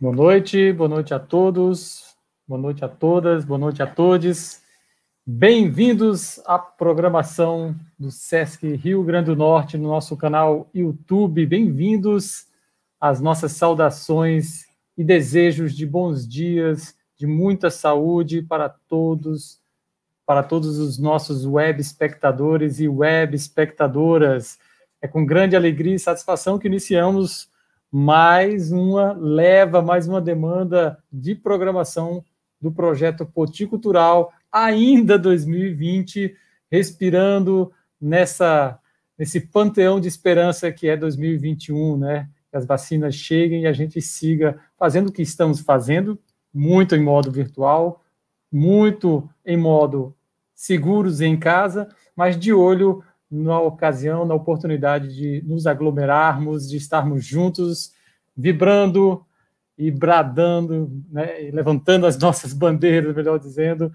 boa noite a todos, boa noite a todas, boa noite a todos. Bem-vindos à programação do Sesc Rio Grande do Norte no nosso canal YouTube. Bem-vindos às nossas saudações e desejos de bons dias, de muita saúde para todos os nossos web espectadores e web espectadoras. É com grande alegria e satisfação que iniciamos mais uma demanda de programação do projeto Poticultural, ainda 2020, respirando nesse panteão de esperança que é 2021, né? Que as vacinas cheguem e a gente siga fazendo o que estamos fazendo, muito em modo virtual, muito em modo seguros em casa, mas de olho na ocasião, na oportunidade de nos aglomerarmos, de estarmos juntos, vibrando e bradando, né, e levantando as nossas bandeiras, melhor dizendo,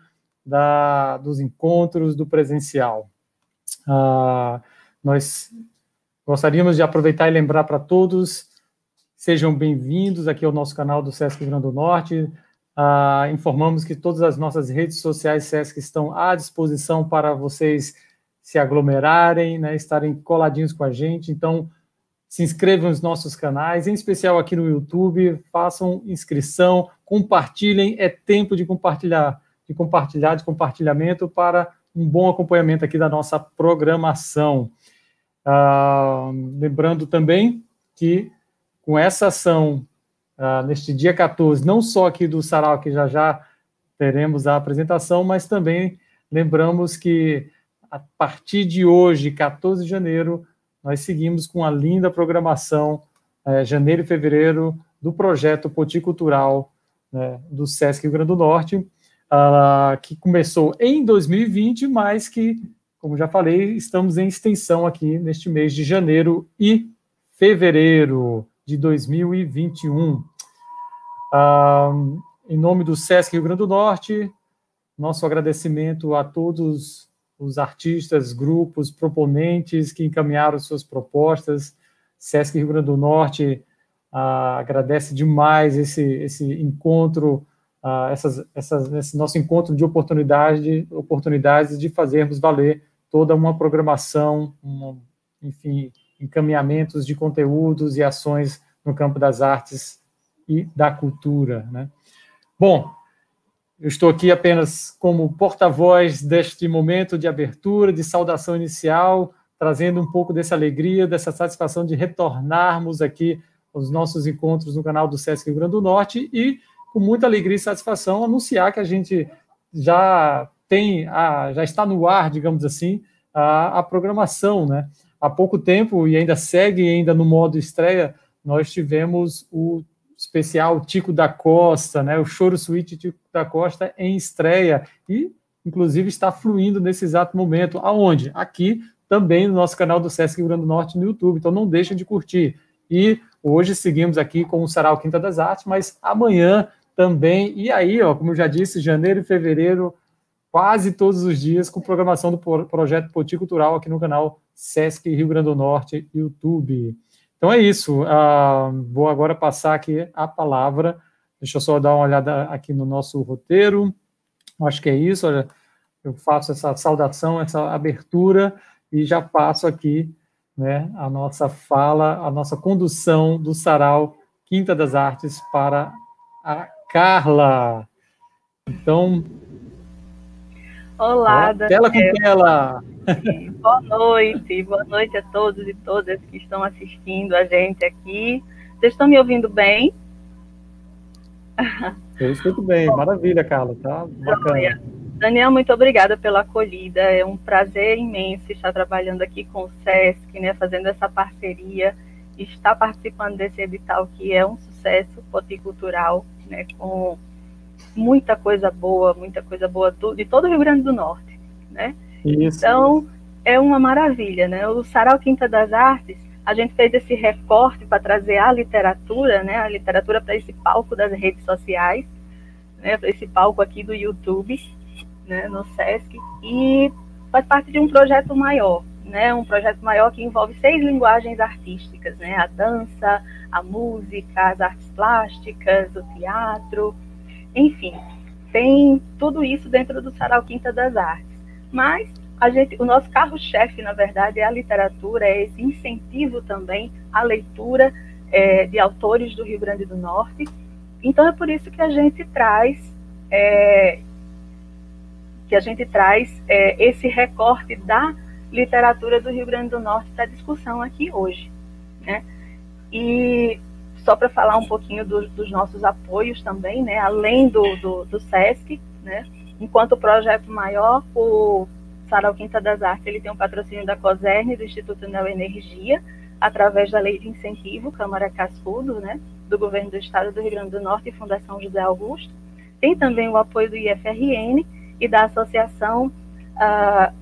dos encontros do presencial. Nós gostaríamos de aproveitar e lembrar para todos, sejam bem-vindos aqui ao nosso canal do Sesc Rio Grande do Norte. Informamos que todas as nossas redes sociais Sesc estão à disposição para vocês se aglomerarem, né, estarem coladinhos com a gente. Então, se inscrevam nos nossos canais, em especial aqui no YouTube, façam inscrição, compartilhem, é tempo de compartilhamento para um bom acompanhamento aqui da nossa programação. Lembrando também que com essa ação, neste dia 14, não só aqui do Sarau, que já teremos a apresentação, mas também lembramos que a partir de hoje, 14 de janeiro, nós seguimos com a linda programação, janeiro e fevereiro, do projeto Poticultural, né, do Sesc Rio Grande do Norte, que começou em 2020, mas que, como já falei, estamos em extensão aqui neste mês de janeiro e fevereiro de 2021. Em nome do Sesc Rio Grande do Norte, nosso agradecimento a todos os artistas, grupos, proponentes que encaminharam suas propostas. Sesc Rio Grande do Norte agradece demais esse encontro, esse nosso encontro de oportunidades de fazermos valer toda uma programação, enfim, encaminhamentos de conteúdos e ações no campo das artes e da cultura, né? Bom, eu estou aqui apenas como porta-voz deste momento de abertura, de saudação inicial, trazendo um pouco dessa alegria, dessa satisfação de retornarmos aqui aos nossos encontros no canal do Sesc Rio Grande do Norte e, com muita alegria e satisfação, anunciar que a gente já está no ar, digamos assim, a programação, né? Há pouco tempo, e ainda segue no modo estreia, nós tivemos o especial Tico da Costa, né, o Choro Suíte Tico da Costa em estreia, e inclusive está fluindo nesse exato momento. Aonde? Aqui também no nosso canal do Sesc Rio Grande do Norte no YouTube, então não deixem de curtir. E hoje seguimos aqui com o Sarau Quinta das Artes, mas amanhã também, e aí, como eu já disse, janeiro e fevereiro, quase todos os dias, com programação do projeto Poticultural aqui no canal Sesc Rio Grande do Norte YouTube. Então é isso, vou agora passar aqui a palavra, deixa eu só dar uma olhada aqui no nosso roteiro, acho que é isso, olha, eu faço essa saudação, essa abertura, e já passo aqui, né, a nossa fala, a nossa condução do Sarau Quinta das Artes para a Carla. Então, olá, tela com tela! Boa noite a todos e todas que estão assistindo a gente aqui. Vocês estão me ouvindo bem? Eu escuto bem, maravilha, Carla, tá bacana. Daniel, muito obrigada pela acolhida, é um prazer imenso estar trabalhando aqui com o Sesc, né, fazendo essa parceria, estar participando desse edital que é um sucesso poticultural, né, com muita coisa boa de todo o Rio Grande do Norte, né? Isso. Então, é uma maravilha, né? O Sarau Quinta das Artes, a gente fez esse recorte para trazer a literatura, né? A literatura para esse palco das redes sociais, né? Para esse palco aqui do YouTube, né? No Sesc, e faz parte de um projeto maior, né, um projeto maior que envolve 6 linguagens artísticas, né, a dança, a música, as artes plásticas, o teatro, enfim, tem tudo isso dentro do Sarau Quinta das Artes. Mas o nosso carro-chefe, na verdade, é a literatura, é esse incentivo também à leitura de autores do Rio Grande do Norte. Então é por isso que a gente traz esse recorte da literatura do Rio Grande do Norte para discussão aqui hoje, né? E só para falar um pouquinho dos nossos apoios também, né? Além do SESC, né? Enquanto projeto maior, o Sarau Quinta das Artes, ele tem um patrocínio da COSERN, do Instituto Neoenergia, através da Lei de Incentivo, Câmara Cascudo, né? Do Governo do Estado do Rio Grande do Norte e Fundação José Augusto. Tem também o apoio do IFRN e da Associação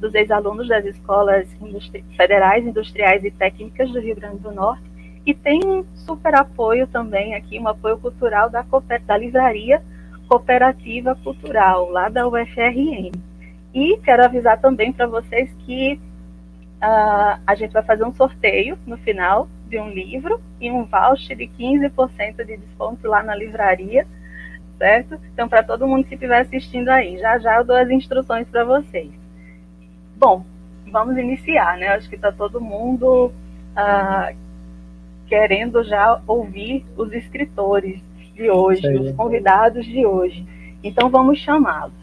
dos ex-alunos das escolas federais, industriais e técnicas do Rio Grande do Norte, e tem um super apoio também aqui, um apoio cultural da Livraria Cooperativa Cultural, lá da UFRN. E quero avisar também para vocês que a gente vai fazer um sorteio no final de um livro e um voucher de 15% de desconto lá na livraria, certo? Então, para todo mundo que estiver assistindo aí, já eu dou as instruções para vocês. Bom, vamos iniciar, né? Acho que está todo mundo querendo já ouvir os escritores de hoje, os convidados de hoje. Então, vamos chamá-los.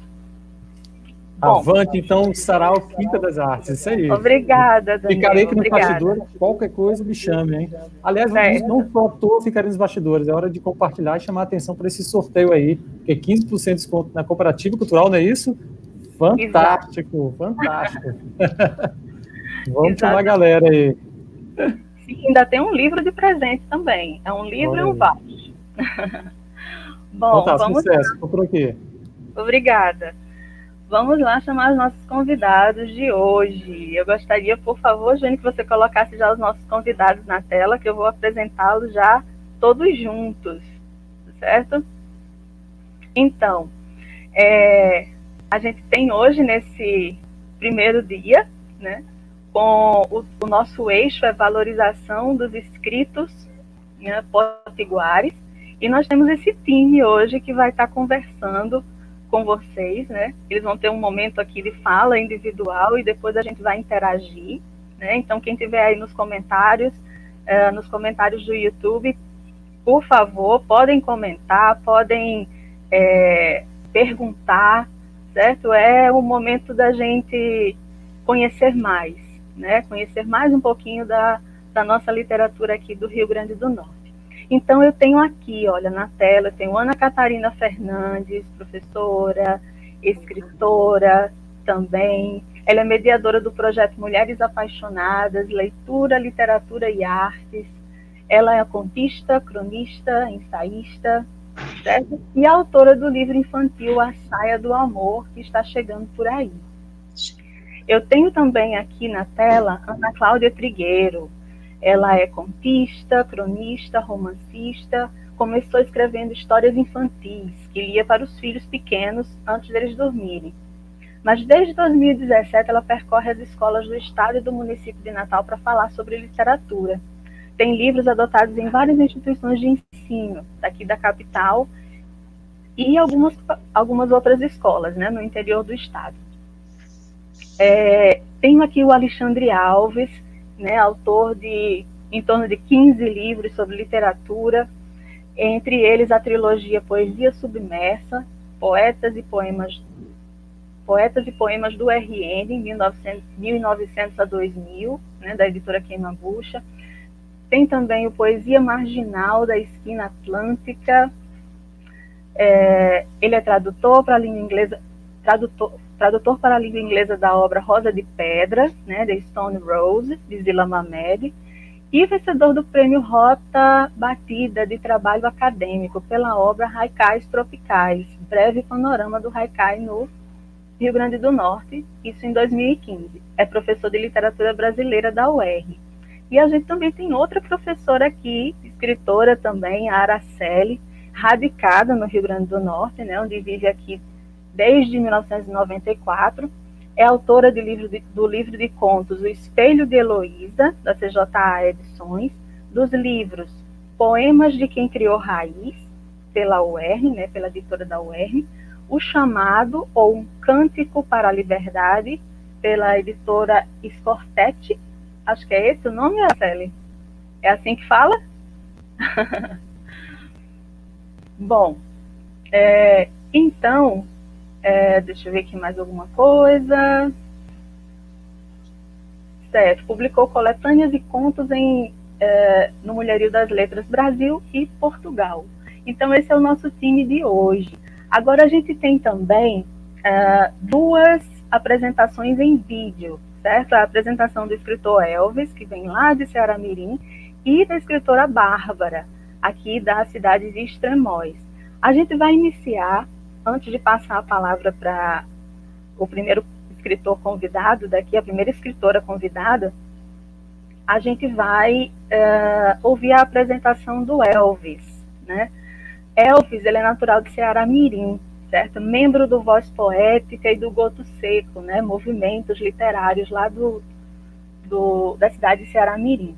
Avante, então, Sarau Quinta das Artes, isso aí. Obrigada, Daniel. Ficarei aqui nos bastidores, qualquer coisa me chame, hein? Aliás, não faltou ficarem nos bastidores, é hora de compartilhar e chamar a atenção para esse sorteio aí, porque 15% de desconto na Cooperativa Cultural, não é isso? Fantástico, fantástico. Vamos chamar a galera aí. Sim, ainda tem um livro de presente também, é um livro e um voucher. Bom, então, vamos sucesso, estou por aqui. Obrigada. Vamos lá chamar os nossos convidados de hoje. Eu gostaria, por favor, Jane, que você colocasse já os nossos convidados na tela, que eu vou apresentá-los já todos juntos, certo? Então, a gente tem hoje, nesse primeiro dia, né, com o nosso eixo é valorização dos escritos, né, potiguares, e nós temos esse time hoje que vai estar conversando com vocês, né? Eles vão ter um momento aqui de fala individual e depois a gente vai interagir, né? Então, quem tiver aí nos comentários do YouTube, por favor, podem comentar, podem perguntar, certo? É o momento da gente conhecer mais, né? Conhecer mais um pouquinho da nossa literatura aqui do Rio Grande do Norte. Então, eu tenho aqui, olha, na tela, eu tenho Ana Catarina Fernandes, professora, escritora também. Ela é mediadora do projeto Mulheres Apaixonadas, Leitura, Literatura e Artes. Ela é contista, cronista, ensaísta, certo? E autora do livro infantil A Saia do Amor, que está chegando por aí. Eu tenho também aqui na tela Ana Cláudia Trigueiro. Ela é contista, cronista, romancista, começou escrevendo histórias infantis, que lia para os filhos pequenos antes deles dormirem. Mas desde 2017 ela percorre as escolas do estado e do município de Natal para falar sobre literatura. Tem livros adotados em várias instituições de ensino, daqui da capital, e algumas outras escolas, né, no interior do estado. Tenho aqui o Alexandre Alves, né, autor de em torno de 15 livros sobre literatura, entre eles a trilogia Poesia Submersa, Poetas e Poemas do RN, 1900 a 2000, né, da editora Queima-Bucha. Tem também o Poesia Marginal, da Esquina Atlântica. Ele é tradutor para a língua inglesa, tradutor para a língua inglesa da obra Rosa de Pedra, né, The Stone Rose, de Zila Mamed, e vencedor do prêmio Rota Batida de Trabalho Acadêmico pela obra Haikais Tropicais, breve panorama do haikai no Rio Grande do Norte, isso em 2015. É professor de literatura brasileira da UER. E a gente também tem outra professora aqui, escritora também, a Araceli, radicada no Rio Grande do Norte, né, onde vive aqui desde 1994, É autora do livro de contos O Espelho de Heloísa, da CJA Edições, dos livros Poemas de Quem Criou Raiz, pela UERN, né, pela editora da UERN, O Chamado, ou Um Cântico para a Liberdade, pela editora Scorsetti. Acho que é esse o nome, Araceli? É assim que fala? Bom, então, deixa eu ver aqui mais alguma coisa. Certo, publicou coletâneas e contos no Mulherio das Letras Brasil e Portugal. Então, esse é o nosso time de hoje. Agora, a gente tem também duas apresentações em vídeo, certo? A apresentação do escritor Elvis, que vem lá de Ceará Mirim, e da escritora Bárbara, aqui da cidade de Extremóis. A gente vai iniciar, antes de passar a palavra para o primeiro escritor convidado daqui, a primeira escritora convidada, a gente vai ouvir a apresentação do Elvis, né? Elvis, ele é natural de Ceará Mirim, certo? Membro do Voz Poética e do Goto Seco, né? Movimentos literários lá da cidade de Ceará Mirim.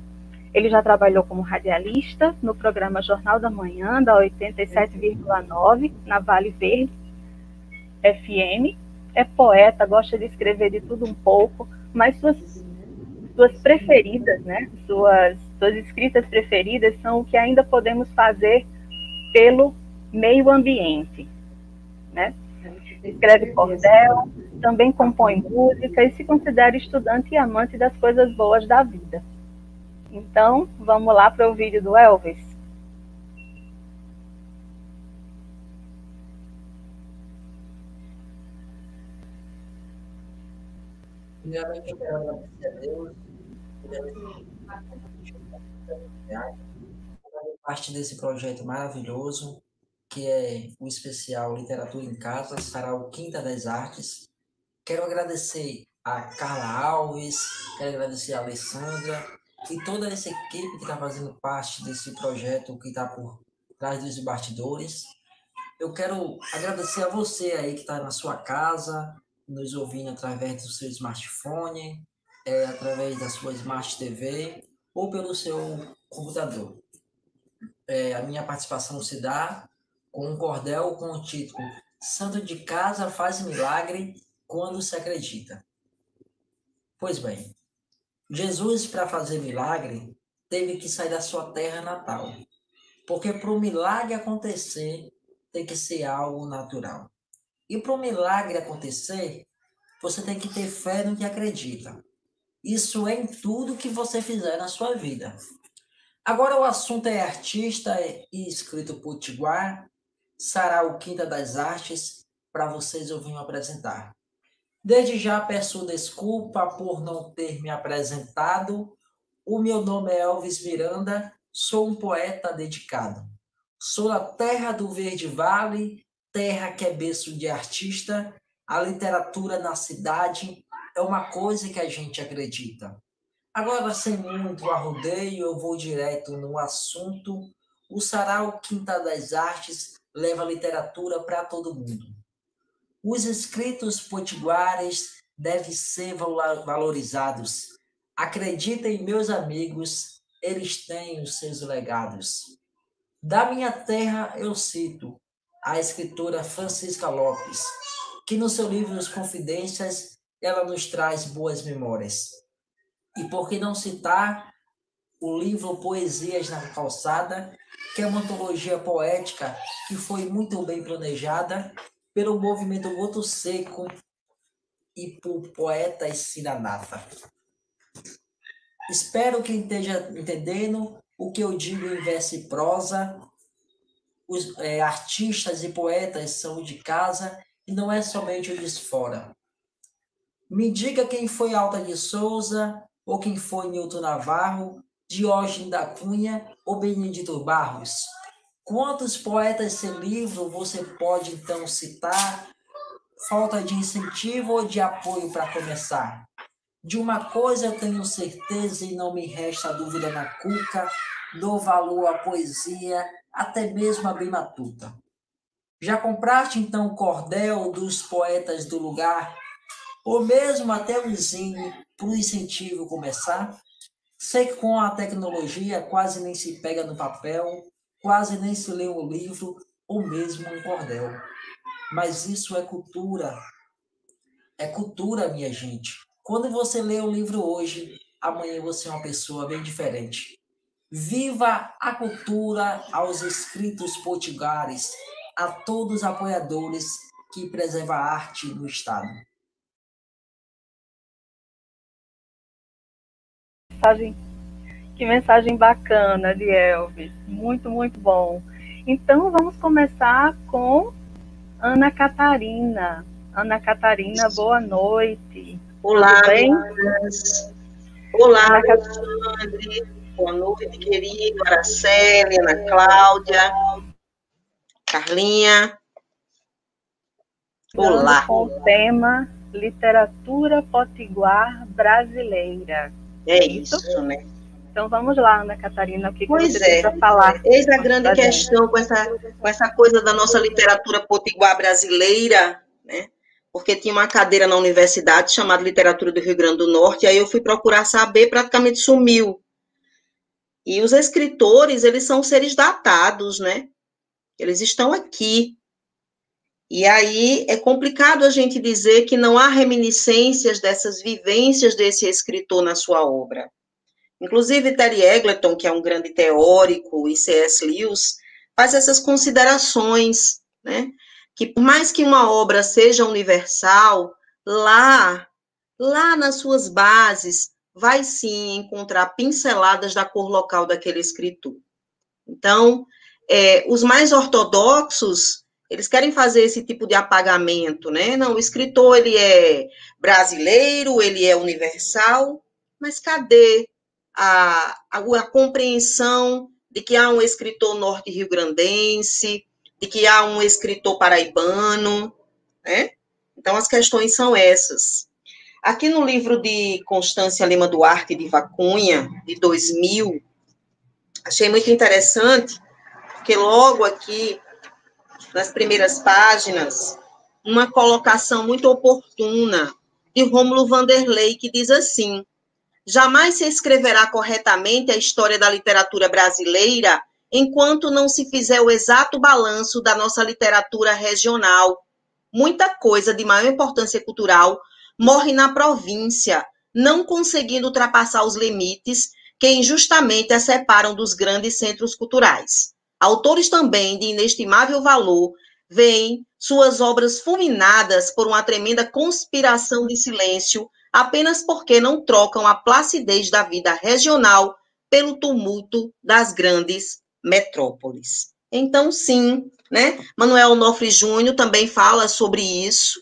Ele já trabalhou como radialista no programa Jornal da Manhã, da 87,9, na Vale Verde FM. É poeta, gosta de escrever de tudo um pouco, mas suas preferidas, né? Suas escritas preferidas são o que ainda podemos fazer pelo meio ambiente, né? Escreve cordel, também compõe música e se considera estudante e amante das coisas boas da vida. Então, vamos lá para o vídeo do Elvis. Primeiramente, eu quero agradecer a Deus por fazer parte desse projeto maravilhoso, que é o especial Literatura em Casa, será o Quinta das Artes. Quero agradecer a Carla Alves, quero agradecer a Alessandra e toda essa equipe que está fazendo parte desse projeto que está por trás dos bastidores. Eu quero agradecer a você aí que está na sua casa, nos ouvindo através do seu smartphone, através da sua Smart TV ou pelo seu computador. A minha participação se dá com um cordel com o título Santo de Casa faz milagre quando se acredita. Pois bem, Jesus, para fazer milagre, teve que sair da sua terra natal, porque para o milagre acontecer, tem que ser algo natural. E para o milagre acontecer, você tem que ter fé no que acredita. Isso é em tudo que você fizer na sua vida. Agora o assunto é artista e escrito potiguar, será o Quinta das Artes, para vocês ouvirem apresentar. Desde já peço desculpa por não ter me apresentado. O meu nome é Elvis Miranda, sou um poeta dedicado. Sou da terra do Verde Vale, terra que é berço de artista. A literatura na cidade é uma coisa que a gente acredita. Agora, sem muito arrodeio, eu vou direto no assunto. O Sarau Quinta das Artes leva a literatura para todo mundo. Os escritos potiguares devem ser valorizados. Acreditem, meus amigos, eles têm os seus legados. Da minha terra, eu cito a escritora Francisca Lopes, que no seu livro As Confidências, ela nos traz boas memórias. E por que não citar o livro Poesias na Calçada, que é uma antologia poética que foi muito bem planejada pelo movimento Goto Seco e por poetas Ciranata. Espero que esteja entendendo o que eu digo em verso e prosa. Os artistas e poetas são de casa e não é somente o de fora. Me diga quem foi Alta de Souza, ou quem foi Nilton Navarro, Diógenes da Cunha ou Benedito Barros. Quantos poetas sem livro você pode então citar? Falta de incentivo ou de apoio para começar? De uma coisa eu tenho certeza e não me resta dúvida na cuca, dou valor à poesia, até mesmo a bem matuta. Já compraste então o cordel dos poetas do lugar? ou mesmo até um zine para o incentivo começar. Sei que com a tecnologia quase nem se pega no papel, quase nem se lê um livro ou mesmo um cordel. Mas isso é cultura. É cultura, minha gente. Quando você lê o livro hoje, amanhã você é uma pessoa bem diferente. Viva a cultura aos escritos potiguares, a todos os apoiadores que preservam a arte no Estado. Que mensagem bacana de Elvis. Muito, muito bom. Então, vamos começar com Ana Catarina. Ana Catarina, boa noite. Olá, tudo bem? Meninas. Olá, Alexandre. Boa noite, querido. Araceli, Ana Cláudia, Carlinha. Olá. Com o tema Literatura Potiguar Brasileira. É isso, né? Então vamos lá, Ana Catarina, o que pois você tem para falar? Eis a grande questão com essa coisa da nossa literatura potiguar brasileira, né? Porque tinha uma cadeira na universidade chamada Literatura do Rio Grande do Norte, e aí eu fui procurar saber, praticamente sumiu. E os escritores, eles são seres datados, né? Eles estão aqui. E aí é complicado a gente dizer que não há reminiscências dessas vivências desse escritor na sua obra. Inclusive, Terry Eggleton, que é um grande teórico, e C.S. Lewis, faz essas considerações, né? Que por mais que uma obra seja universal, lá nas suas bases, vai sim encontrar pinceladas da cor local daquele escritor. Então, os mais ortodoxos, eles querem fazer esse tipo de apagamento, né? Não, o escritor, ele é brasileiro, ele é universal, mas cadê a compreensão de que há um escritor norte-riograndense, de que há um escritor paraibano, né? Então, as questões são essas. Aqui no livro de Constância Lima Duarte de Vicunha, de 2000, achei muito interessante, porque logo aqui, nas primeiras páginas, uma colocação muito oportuna de Rômulo Vanderlei, que diz assim: jamais se escreverá corretamente a história da literatura brasileira enquanto não se fizer o exato balanço da nossa literatura regional. Muita coisa de maior importância cultural morre na província, não conseguindo ultrapassar os limites que injustamente a separam dos grandes centros culturais. Autores também de inestimável valor veem suas obras fulminadas por uma tremenda conspiração de silêncio, apenas porque não trocam a placidez da vida regional pelo tumulto das grandes metrópoles. Então, sim, né? Manuel Onofre Júnior também fala sobre isso,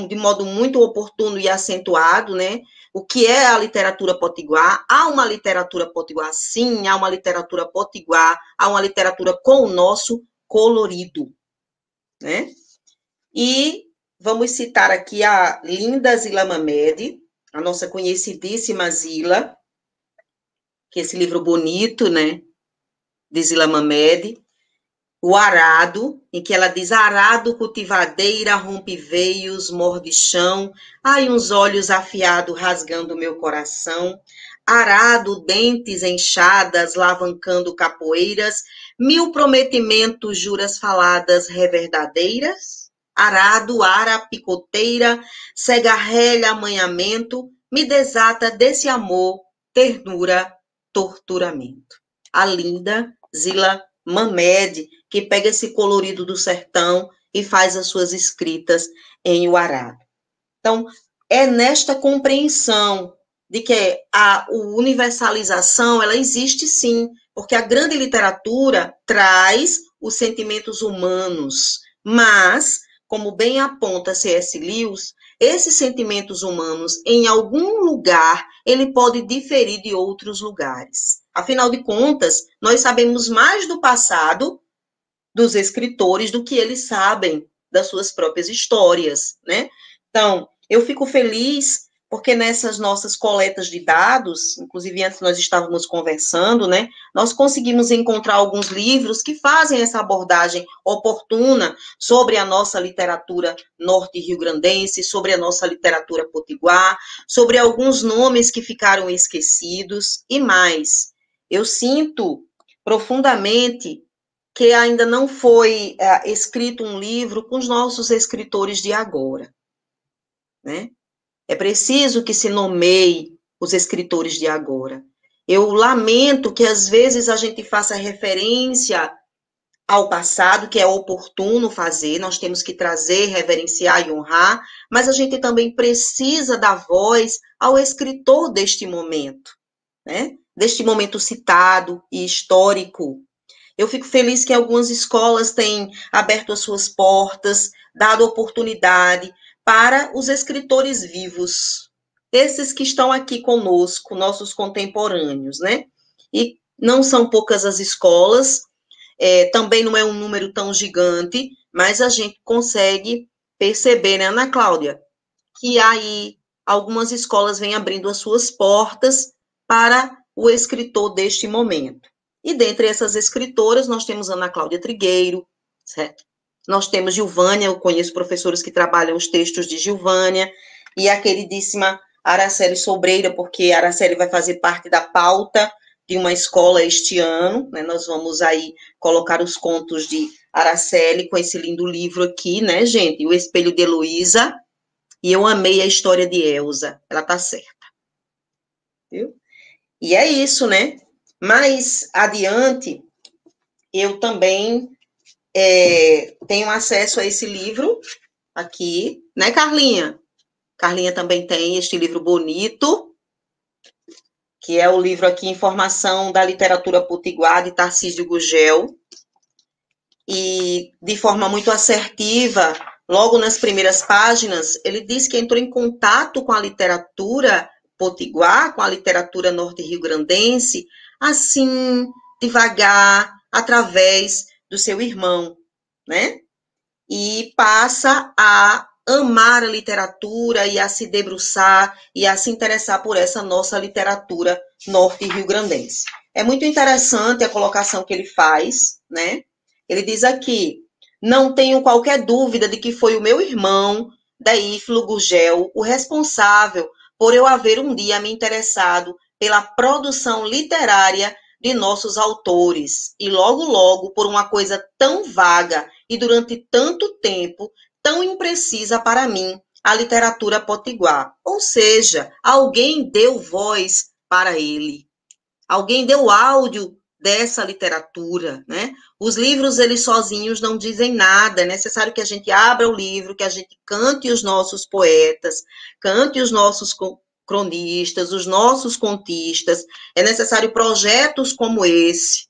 de modo muito oportuno e acentuado, né? O que é a literatura potiguar? Há uma literatura potiguar, sim, há uma literatura potiguar, há uma literatura com o nosso colorido, né? E vamos citar aqui a linda Zila Mamed, a nossa conhecidíssima Zila, que é esse livro bonito, né, de Zila Mamed, o arado, em que ela diz: arado, cultivadeira, rompe veios, morde chão, ai, uns olhos afiados rasgando meu coração, arado, dentes enxadas, lavancando capoeiras, mil prometimentos, juras faladas, reverdadeiras, arado, ara, picoteira, cega relha, amanhamento, me desata desse amor, ternura, torturamento. A linda Zila Mamed, que pega esse colorido do sertão e faz as suas escritas em o arado. Então, é nesta compreensão de que a universalização, ela existe sim, porque a grande literatura traz os sentimentos humanos, mas, como bem aponta C.S. Lewis, esses sentimentos humanos, em algum lugar, ele pode diferir de outros lugares. Afinal de contas, nós sabemos mais do passado dos escritores do que eles sabem das suas próprias histórias, né? Então, eu fico feliz porque nessas nossas coletas de dados, inclusive antes nós estávamos conversando, né, nós conseguimos encontrar alguns livros que fazem essa abordagem oportuna sobre a nossa literatura norte-riograndense, sobre a nossa literatura potiguar, sobre alguns nomes que ficaram esquecidos e mais. Eu sinto profundamente que ainda não foi escrito um livro com os nossos escritores de agora, né? É preciso que se nomeie os escritores de agora. Eu lamento que, às vezes, a gente faça referência ao passado, que é oportuno fazer, nós temos que trazer, reverenciar e honrar, mas a gente também precisa dar voz ao escritor deste momento, né? Deste momento citado e histórico. Eu fico feliz que algumas escolas têm aberto as suas portas, dado oportunidade para os escritores vivos, esses que estão aqui conosco, nossos contemporâneos, né? E não são poucas as escolas, também não é um número tão gigante, mas a gente consegue perceber, né, Ana Cláudia, que aí algumas escolas vêm abrindo as suas portas para o escritor deste momento. E dentre essas escritoras, nós temos Ana Cláudia Trigueiro, certo? Nós temos Gilvânia, eu conheço professores que trabalham os textos de Gilvânia, e a queridíssima Araceli Sobreira, porque a Araceli vai fazer parte da pauta de uma escola este ano, né? Nós vamos aí colocar os contos de Araceli com esse lindo livro aqui, né, gente? O Espelho de Heloísa, e eu amei a história de Elza, ela tá certa. Viu? E é isso, né? Mais adiante, eu também tenho acesso a esse livro aqui, né, Carlinha? Carlinha também tem este livro bonito, que é o livro aqui, Informação da Literatura Potiguar, de Tarcísio Gugel, e de forma muito assertiva, logo nas primeiras páginas, ele diz que entrou em contato com a literatura potiguar, com a literatura norte-riograndense, assim, devagar, através do seu irmão, né? E passa a amar a literatura e a se debruçar e a se interessar por essa nossa literatura norte-riograndense. É muito interessante a colocação que ele faz, né? Ele diz aqui: não tenho qualquer dúvida de que foi o meu irmão, Deífilo Gugel, o responsável por eu haver um dia me interessado pela produção literária de nossos autores, e logo por uma coisa tão vaga e durante tanto tempo, tão imprecisa para mim, a literatura potiguar. Ou seja, alguém deu voz para ele. Alguém deu áudio dessa literatura, né? Os livros, eles sozinhos não dizem nada, é necessário que a gente abra o livro, que a gente cante os nossos poetas, cante os nossos cronistas, os nossos contistas, é necessário projetos como esse,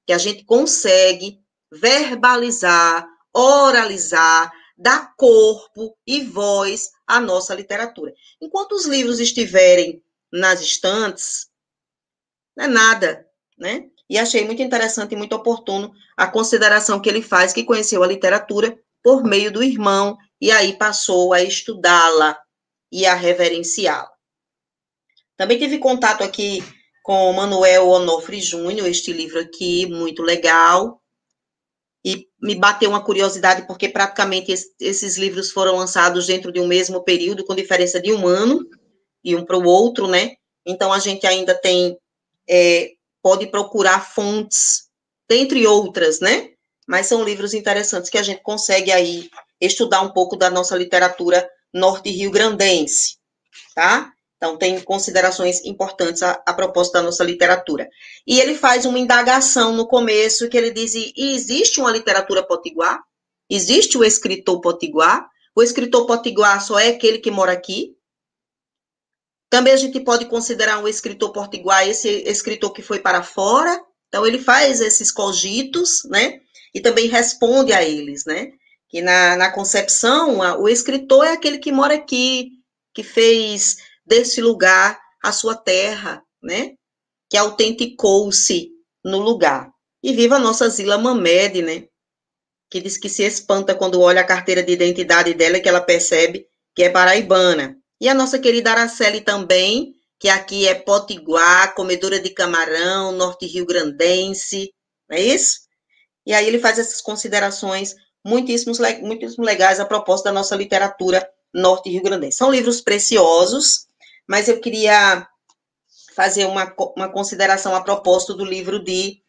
que a gente consegue verbalizar, oralizar, dar corpo e voz à nossa literatura. Enquanto os livros estiverem nas estantes, não é nada, né? E achei muito interessante e muito oportuno a consideração que ele faz, que conheceu a literatura por meio do irmão, e aí passou a estudá-la e a reverenciá-la. Também tive contato aqui com Manuel Onofre Júnior, este livro aqui, muito legal, e me bateu uma curiosidade, porque praticamente esses livros foram lançados dentro de um mesmo período, com diferença de um ano, e um para o outro, né? Então, a gente ainda tem, pode procurar fontes, dentre outras, né? Mas são livros interessantes que a gente consegue aí estudar um pouco da nossa literatura norte-riograndense, tá? Então, tem considerações importantes a propósito da nossa literatura. E ele faz uma indagação no começo, que ele diz: existe uma literatura potiguar? Existe o escritor potiguar? O escritor potiguar só é aquele que mora aqui? Também a gente pode considerar um escritor potiguar esse escritor que foi para fora? Então, ele faz esses cogitos, né? E também responde a eles, né? Que na concepção, o escritor é aquele que mora aqui, que fez desse lugar a sua terra, né? Que autenticou-se no lugar. E viva a nossa Zila Mamed, né? Que diz que se espanta quando olha a carteira de identidade dela, que ela percebe que é paraibana. E a nossa querida Araceli também, que aqui é potiguar, comedora de camarão, norte rio-grandense, não é isso? E aí ele faz essas considerações muitíssimo legais a propósito da nossa literatura norte rio-grandense. São livros preciosos, mas eu queria fazer uma consideração a propósito do livro de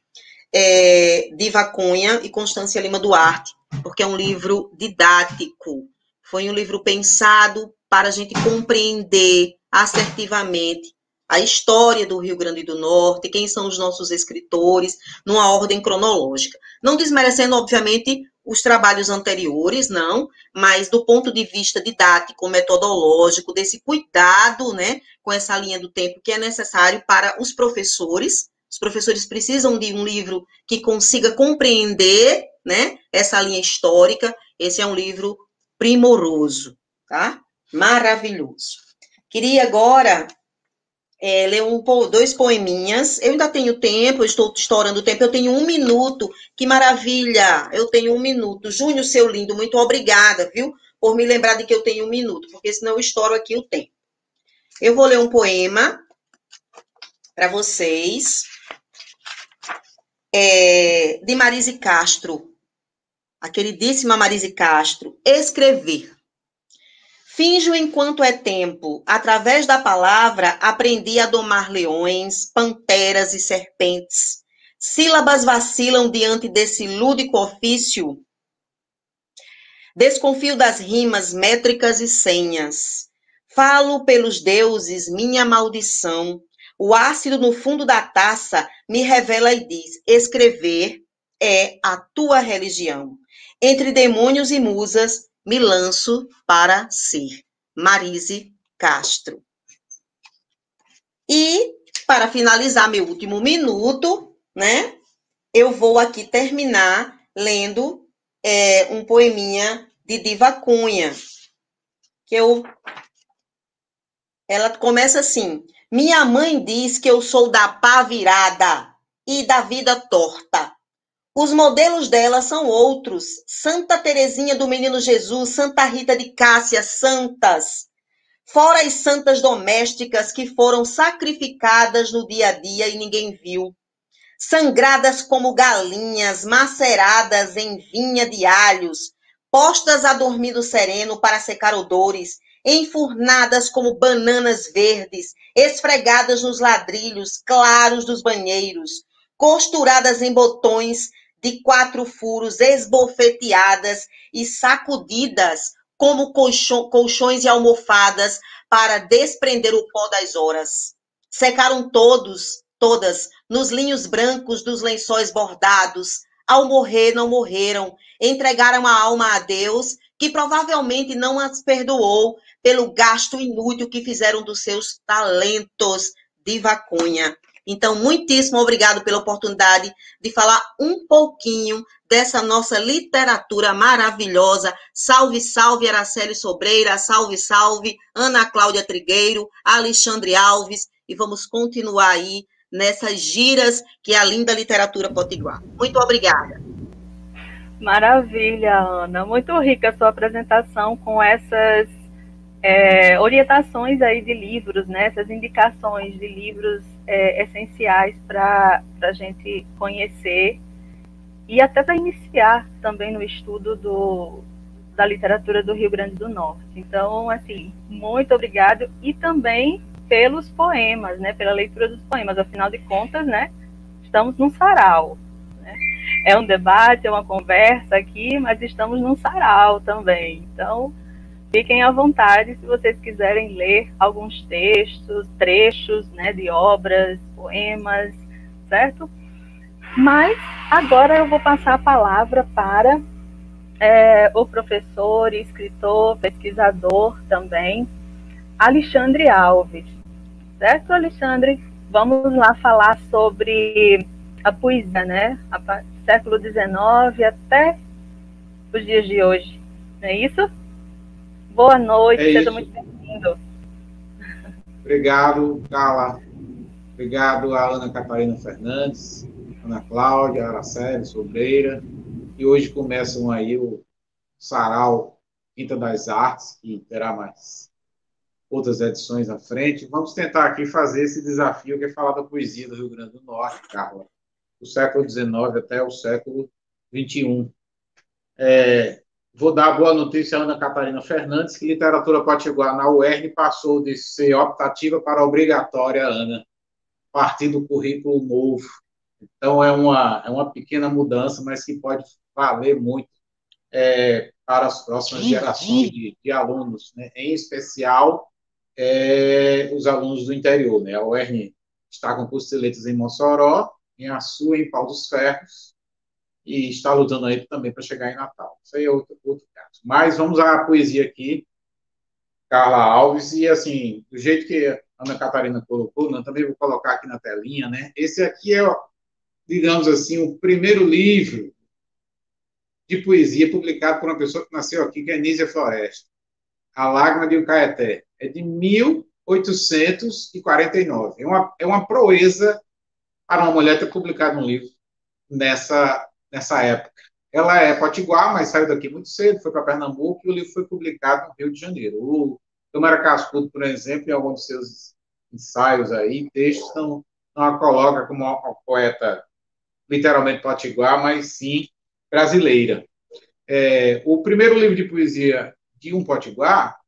Diva Cunha e Constância Lima Duarte, porque é um livro didático, foi um livro pensado para a gente compreender assertivamente a história do Rio Grande do Norte, quem são os nossos escritores, numa ordem cronológica. Não desmerecendo, obviamente, os trabalhos anteriores, não, mas do ponto de vista didático, metodológico, desse cuidado, né, com essa linha do tempo que é necessário para os professores. Os professores precisam de um livro que consiga compreender, né, essa linha histórica. Esse é um livro primoroso, tá? Maravilhoso. Queria agora ler dois poeminhas. Eu ainda tenho tempo, eu estou estourando o tempo, eu tenho 1 minuto. Que maravilha! Eu tenho 1 minuto. Júnior, seu lindo, muito obrigada, viu? Por me lembrar de que eu tenho 1 minuto, porque senão eu estouro aqui o tempo. Eu vou ler um poema para vocês, de Marise Castro, a queridíssima Marise Castro. Escrever. Finjo enquanto é tempo, através da palavra aprendi a domar leões, panteras e serpentes. Sílabas vacilam diante desse lúdico ofício. Desconfio das rimas métricas e senhas. Falo pelos deuses minha maldição. O ácido no fundo da taça me revela e diz: escrever é a tua religião. Entre demônios e musas, me lanço para ser. Marise Castro. E, para finalizar meu último minuto, né, eu vou aqui terminar lendo um poeminha de Diva Cunha, ela começa assim: minha mãe diz que eu sou da pá virada e da vida torta. Os modelos dela são outros. Santa Teresinha do Menino Jesus, Santa Rita de Cássia, santas. Fora as santas domésticas que foram sacrificadas no dia a dia e ninguém viu. Sangradas como galinhas, maceradas em vinha de alhos, postas a dormir do sereno para secar odores, enfurnadas como bananas verdes, esfregadas nos ladrilhos claros dos banheiros, costuradas em botões de 4 furos, esbofeteadas e sacudidas como colchões e almofadas para desprender o pó das horas. Secaram todas, nos linhos brancos dos lençóis bordados. Ao morrer, não morreram, entregaram a alma a Deus, que provavelmente não as perdoou pelo gasto inútil que fizeram dos seus talentos. Diva Cunha. Então, muitíssimo obrigado pela oportunidade de falar um pouquinho dessa nossa literatura maravilhosa. Salve, salve, Araceli Sobreira, salve, salve, Ana Cláudia Trigueiro, Alexandre Alves, e vamos continuar aí nessas giras que é a linda literatura potiguar. Muito obrigada. Maravilha, Ana. Muito rica a sua apresentação com essas orientações aí de livros, né? Essas indicações de livros essenciais para a gente conhecer e até para iniciar também no estudo da literatura do Rio Grande do Norte. Então, assim, muito obrigado, e também pelos poemas, né? Pela leitura dos poemas. Afinal de contas, né? Estamos num sarau, né? É um debate, é uma conversa aqui, mas estamos num sarau também. Então, fiquem à vontade se vocês quiserem ler alguns trechos, né, de obras, poemas, certo? Mas agora eu vou passar a palavra para o professor, escritor, pesquisador também, Alexandre Alves. Certo, Alexandre? Vamos lá falar sobre a poesia, né? Século XIX até os dias de hoje. Não é isso? Boa noite, seja muito bem-vindo. Obrigado, Carla. Obrigado a Ana Catarina Fernandes, Ana Cláudia, Araceli Sobreira. E hoje começam aí o Sarau Quinta das Artes, que terá mais outras edições à frente. Vamos tentar aqui fazer esse desafio que é falar da poesia do Rio Grande do Norte, Carla, do século XIX até o século XXI. Vou dar a boa notícia à Ana Catarina Fernandes, que literatura potiguar na UERN passou de ser optativa para obrigatória, Ana, a partir do currículo novo. Então, é uma pequena mudança, mas que pode valer muito para as próximas gerações de alunos, né? Em especial os alunos do interior. Né? A UERN está com curso de letras em Mossoró, em Açu, em Pau dos Ferros, e está lutando aí também para chegar em Natal. Isso aí é outro caso. Mas vamos à poesia aqui, Carla Alves, e assim, do jeito que a Ana Catarina colocou, eu também vou colocar aqui na telinha, né? Esse aqui é, digamos assim, o primeiro livro de poesia publicado por uma pessoa que nasceu aqui, que é Nísia Floresta, A Lágrima de Ucaeté. É de 1849. É uma proeza para uma mulher ter publicado um livro nessa época. Ela é potiguar, mas saiu daqui muito cedo, foi para Pernambuco, e o livro foi publicado no Rio de Janeiro. O Câmara Cascudo, por exemplo, em alguns de seus ensaios aí, textos, não a coloca como uma poeta literalmente potiguar, mas sim brasileira. O primeiro livro de poesia de um potiguar,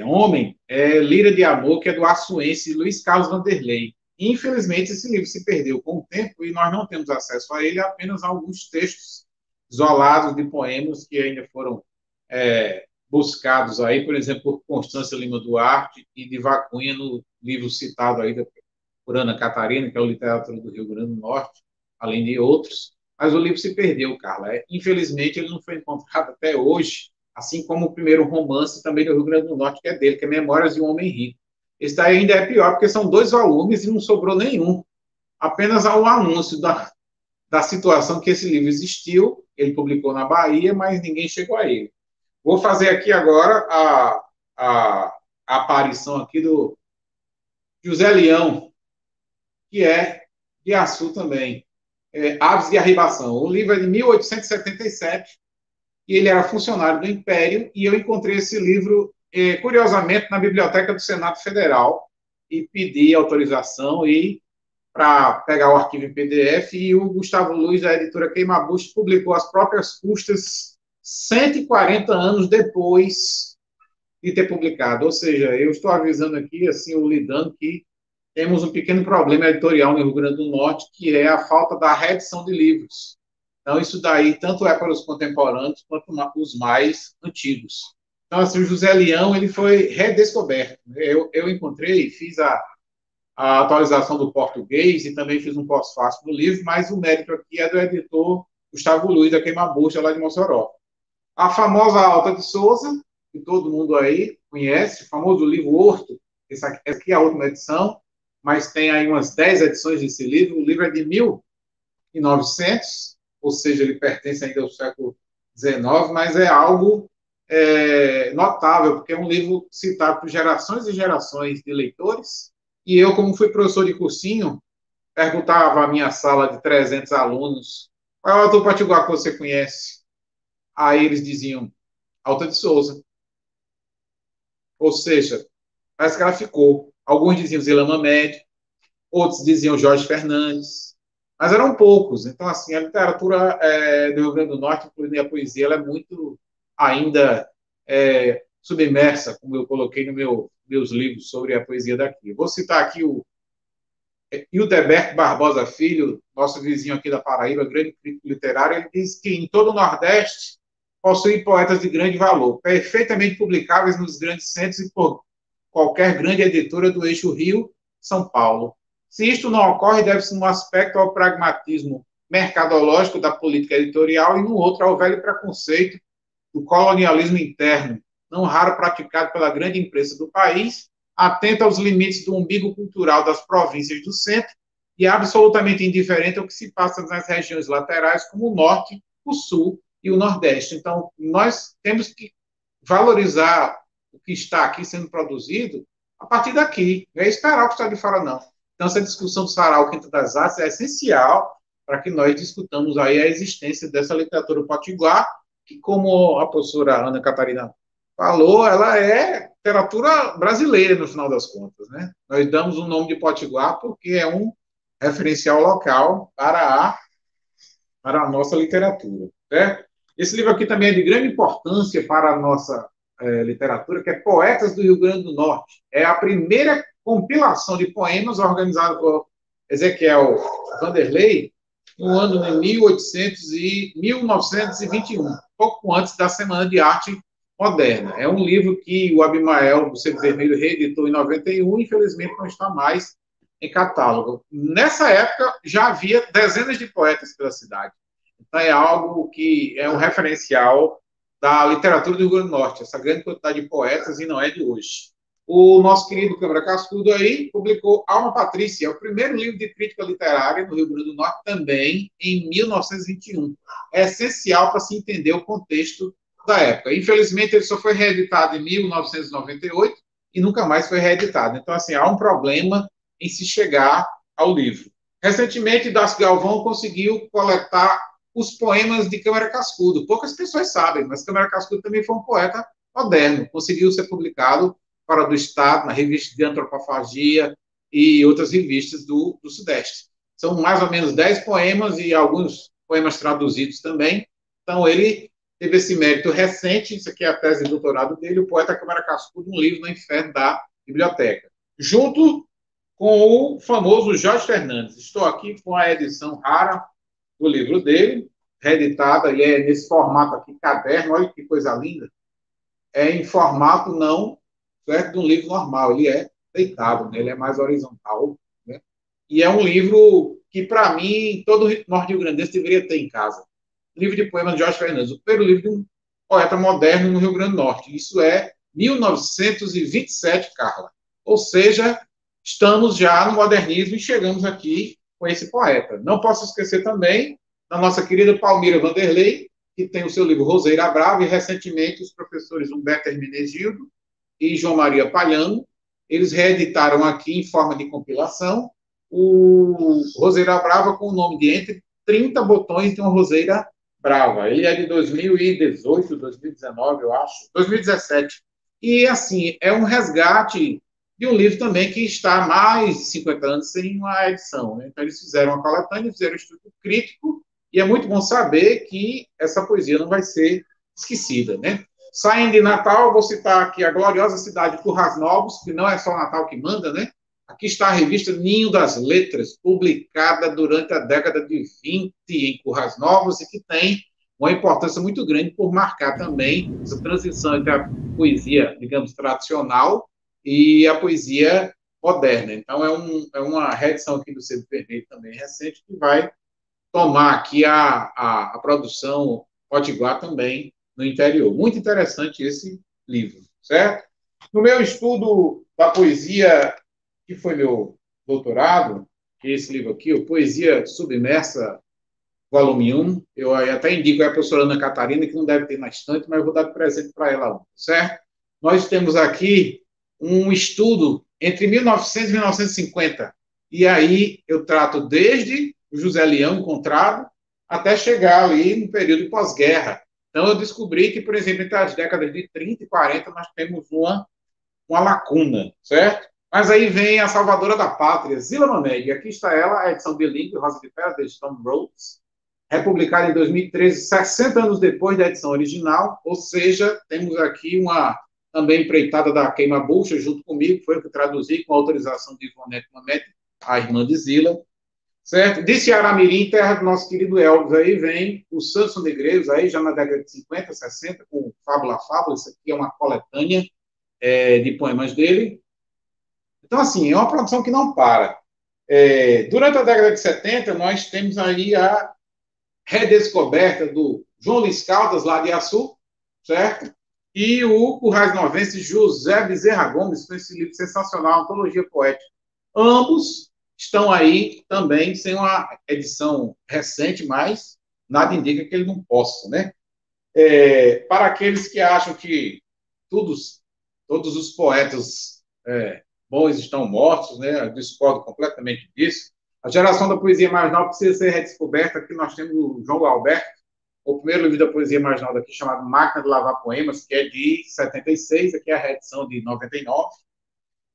homem, é Lira de Amor, que é do açuense Luiz Carlos Vanderlei. Infelizmente, esse livro se perdeu com o tempo e nós não temos acesso a ele, apenas alguns textos isolados de poemas que ainda foram buscados aí, por exemplo, por Constância Lima Duarte e de Vacunha, no livro citado aí por Ana Catarina, que é o Literatura do Rio Grande do Norte, além de outros. Mas o livro se perdeu, Carla. Infelizmente, ele não foi encontrado até hoje, assim como o primeiro romance também do Rio Grande do Norte, que é dele, que é Memórias de um Homem Rico. Esse daí ainda é pior, porque são 2 volumes e não sobrou nenhum. Apenas há um anúncio da situação que esse livro existiu, ele publicou na Bahia, mas ninguém chegou a ele. Vou fazer aqui agora a aparição aqui do José Leão, que é de Açu também. Aves de Arribação. O livro é de 1877 e ele era funcionário do Império, e eu encontrei esse livro, curiosamente, na Biblioteca do Senado Federal, e pedi autorização para pegar o arquivo em PDF, e o Gustavo Luiz, da editora Queimabusto, publicou às próprias custas 140 anos depois de ter publicado. Ou seja, eu estou avisando aqui, assim, o Lidando, que temos um pequeno problema editorial no Rio Grande do Norte, que é a falta da reedição de livros. Então, isso daí tanto é para os contemporâneos quanto os mais antigos. Então, assim, o José Leão, ele foi redescoberto. Eu encontrei, fiz a atualização do português e também fiz um pós-fácil do livro, mas o mérito aqui é do editor Gustavo Luiz, da Queimabusta, lá de Mossoró. A famosa Alta de Souza, que todo mundo aí conhece, o famoso livro Horto, essa aqui é a última edição, mas tem aí umas 10 edições desse livro. O livro é de 1900, ou seja, ele pertence ainda ao século XIX, mas é algo notável, porque é um livro citado por gerações e gerações de leitores, e eu, como fui professor de cursinho, perguntava à minha sala de 300 alunos, qual é o autor potiguar que você conhece? Aí eles diziam, Alta de Souza. Ou seja, parece que ela ficou. Alguns diziam Zila Mamed, outros diziam Jorge Fernandes, mas eram poucos. Então, assim, a literatura do Rio Grande do Norte, incluindo a poesia, ela é muito ainda submersa, como eu coloquei nos meus livros sobre a poesia daqui. Vou citar aqui o Hildeberto Barbosa Filho, nosso vizinho aqui da Paraíba, grande crítico literário. Ele diz que em todo o Nordeste possui poetas de grande valor, perfeitamente publicáveis nos grandes centros e por qualquer grande editora do eixo Rio-São Paulo. Se isto não ocorre, deve-se num aspecto ao pragmatismo mercadológico da política editorial e no outro ao velho preconceito do colonialismo interno, não raro praticado pela grande imprensa do país, atenta aos limites do umbigo cultural das províncias do centro e absolutamente indiferente ao que se passa nas regiões laterais, como o norte, o sul e o nordeste. Então, nós temos que valorizar o que está aqui sendo produzido a partir daqui, não é esperar o que está de fora, não. Então, essa discussão do Sarau Quinta das Artes é essencial para que nós discutamos aí a existência dessa literatura potiguar, que, como a professora Ana Catarina falou, ela é literatura brasileira, no final das contas, né? Nós damos o nome de Potiguar porque é um referencial local para a nossa literatura, né? Esse livro aqui também é de grande importância para a nossa literatura, que é Poetas do Rio Grande do Norte. É a primeira compilação de poemas organizada por Ezequiel Vanderlei no ano de 1921, pouco antes da Semana de Arte Moderna. É um livro que o Abimael do Sebo Vermelho reeditou em 91, infelizmente não está mais em catálogo. Nessa época, já havia dezenas de poetas pela cidade. Então, é algo que é um referencial da literatura do Rio Grande do Norte, essa grande quantidade de poetas, e não é de hoje. O nosso querido Câmara Cascudo aí publicou Alma Patrícia, é o primeiro livro de crítica literária no Rio Grande do Norte, também em 1921. É essencial para se entender o contexto da época. Infelizmente, ele só foi reeditado em 1998 e nunca mais foi reeditado. Então, assim, há um problema em se chegar ao livro. Recentemente, Darcy Galvão conseguiu coletar os poemas de Câmara Cascudo. Poucas pessoas sabem, mas Câmara Cascudo também foi um poeta moderno. Conseguiu ser publicado fora do Estado, na revista de Antropofagia e outras revistas do Sudeste. São mais ou menos 10 poemas e alguns poemas traduzidos também. Então, ele teve esse mérito recente, isso aqui é a tese de doutorado dele, o poeta Câmara Cascudo, um livro no inferno da biblioteca. Junto com o famoso Jorge Fernandes. Estou aqui com a edição rara do livro dele, reeditada, e é nesse formato aqui, caderno, olha que coisa linda. É em formato não certo, de um livro normal, ele é deitado, né? Ele é mais horizontal, né? E é um livro que, para mim, todo norte rio-grandense deveria ter em casa. Livro de poemas de Jorge Fernandes, o primeiro livro de um poeta moderno no Rio Grande do Norte. Isso é 1927, Carla. Ou seja, estamos já no modernismo e chegamos aqui com esse poeta. Não posso esquecer também da nossa querida Palmira Vanderlei, que tem o seu livro Roseira Brava, e recentemente os professores Humberto Hermenegildo e João Maria Palhano, eles reeditaram aqui em forma de compilação o Roseira Brava com o nome de Entre 30 Botões de uma Roseira Brava. Ele é de 2018, 2019, eu acho, 2017. E, assim, é um resgate de um livro também que está há mais de 50 anos sem uma edição, né? Então, eles fizeram uma coletânea, fizeram um estudo crítico, e é muito bom saber que essa poesia não vai ser esquecida, né? Saindo de Natal, vou citar aqui a gloriosa cidade de Currais Novos, que não é só Natal que manda, né? Aqui está a revista Ninho das Letras, publicada durante a década de 20 em Currais Novos, e que tem uma importância muito grande por marcar também essa transição entre a poesia, digamos, tradicional e a poesia moderna. Então, é uma reedição aqui do Sebo Vermelho também recente, que vai tomar aqui a produção potiguar também no interior. Muito interessante esse livro, certo? No meu estudo da poesia, que foi meu doutorado, que é esse livro aqui, o Poesia Submersa, volume 1, eu até indico a professora Ana Catarina, que não deve ter na estante, mas eu vou dar de presente para ela, certo? Nós temos aqui um estudo entre 1900 e 1950, e aí eu trato desde o José Leão encontrado até chegar ali no período pós-guerra. Então, eu descobri que, por exemplo, entre as décadas de 30 e 40, nós temos uma lacuna, certo? Mas aí vem a salvadora da pátria, Zila Mamede. Aqui está ela, a edição bilíngue, Rosa de Pedra, de Stone Rhodes, republicada em 2013, 60 anos depois da edição original, ou seja, temos aqui uma também empreitada da Queima Bucha, junto comigo, foi o que traduzi com a autorização de Ivonete Mamede, a irmã de Zila, certo? De Ceará-Mirim, terra do nosso querido Elvis, aí vem o Santos Negreiros, aí já na década de 50, 60, com Fábula Fábula, isso aqui é uma coletânea de poemas dele. Então, assim, é uma produção que não para. Durante a década de 70, nós temos aí a redescoberta do João Luiz Caldas, lá de Açu, certo? E o currais novense José Bezerra Gomes, com esse livro sensacional, Antologia Poética. Ambos estão aí também sem uma edição recente, mas nada indica que ele não possa, né? Para aqueles que acham que todos os poetas bons estão mortos, né? Eu discordo completamente disso. A geração da poesia marginal precisa ser redescoberta. Aqui nós temos o João Alberto, o primeiro livro da poesia marginal daqui, chamado Máquina de Lavar Poemas, que é de 76, aqui é a reedição de 99.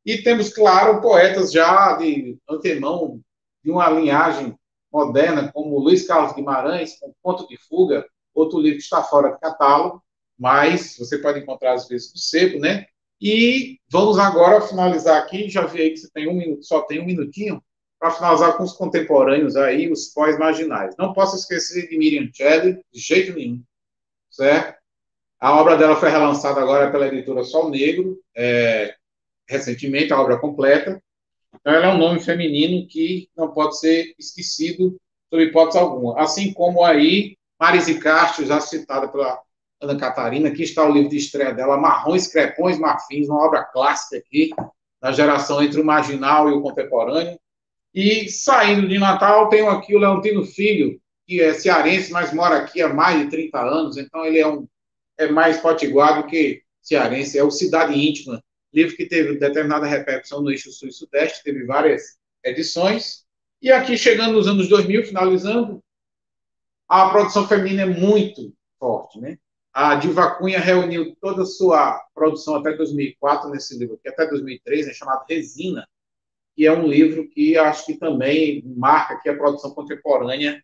E temos, claro, poetas já de antemão, de uma linhagem moderna, como Luiz Carlos Guimarães, com Ponto de Fuga, outro livro que está fora de catálogo, mas você pode encontrar às vezes no sebo, né? E vamos agora finalizar aqui, já vi aí que você tem um minuto, só tem um minutinho, para finalizar com os contemporâneos aí, os pós-marginais. Não posso esquecer de Miriam Shelley, de jeito nenhum, certo? A obra dela foi relançada agora pela editora Sol Negro, recentemente, a obra completa. Então, ela é um nome feminino que não pode ser esquecido sob hipótese alguma. Assim como aí, Marise Castro, já citada pela Ana Catarina, aqui está o livro de estreia dela, Marrões, Crepões, Marfins, uma obra clássica aqui, da geração entre o marginal e o contemporâneo. E, saindo de Natal, tenho aqui o Leontino Filho, que é cearense, mas mora aqui há mais de 30 anos, então ele é mais potiguar do que cearense, é o Cidade Íntima, livro que teve determinada repercussão no eixo sul e sudeste, teve várias edições. E aqui, chegando nos anos 2000, finalizando, a produção feminina é muito forte, né? A Diva Cunha reuniu toda a sua produção até 2004 nesse livro, que até 2003 é chamado Resina, que é um livro que acho que também marca aqui a produção contemporânea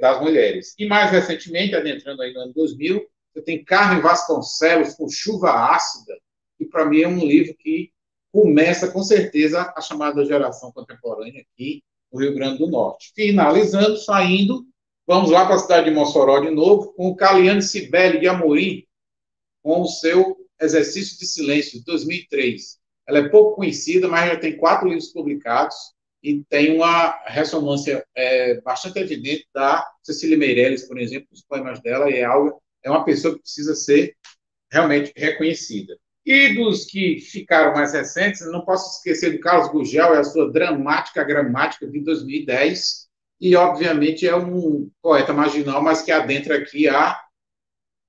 das mulheres. E mais recentemente, adentrando aí no ano 2000, você tem Carmen Vasconcelos com Chuva Ácida, que para mim é um livro que começa com certeza a chamada geração contemporânea aqui no Rio Grande do Norte. Finalizando, saindo, vamos lá para a cidade de Mossoró de novo, com o Caliane Cibele de Amorim, com o seu Exercício de Silêncio, de 2003. Ela é pouco conhecida, mas já tem 4 livros publicados e tem uma ressonância bastante evidente da Cecília Meirelles, por exemplo, os poemas dela, e é uma pessoa que precisa ser realmente reconhecida. E dos que ficaram mais recentes, não posso esquecer do Carlos Gurgel e a sua dramática gramática de 2010, e, obviamente, é um poeta marginal, mas que adentra aqui a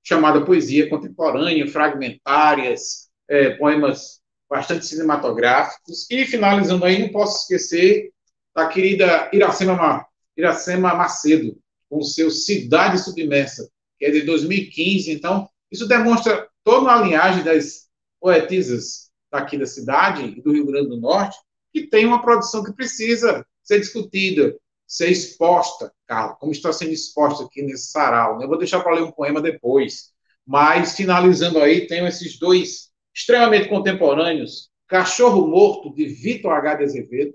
chamada poesia contemporânea, fragmentárias, poemas bastante cinematográficos. E, finalizando aí, não posso esquecer da querida Iracema Macedo, com o seu Cidade Submersa, que é de 2015. Então, isso demonstra toda uma linhagem das poetisas daqui da cidade e do Rio Grande do Norte, que tem uma produção que precisa ser discutida, ser exposta, Carla, como está sendo exposta aqui nesse sarau. Eu vou deixar para ler um poema depois. Mas, finalizando aí, tenho esses 2 extremamente contemporâneos, Cachorro Morto, de Vitor H. de Azevedo,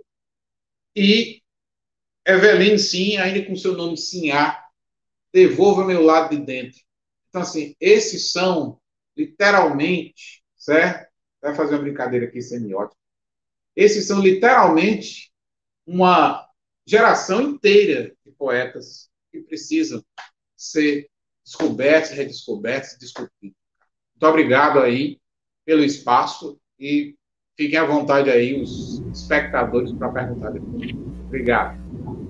e Eveline Sim, ainda com seu nome Sinhá, Devolva Meu Lado de Dentro. Então, assim, esses são, literalmente, certo? Vai fazer uma brincadeira aqui semiótica. Esses são, literalmente, uma geração inteira de poetas que precisam ser descobertos, redescobertos, discutidos. Muito obrigado aí pelo espaço e fiquem à vontade aí os espectadores para perguntar depois. Obrigado.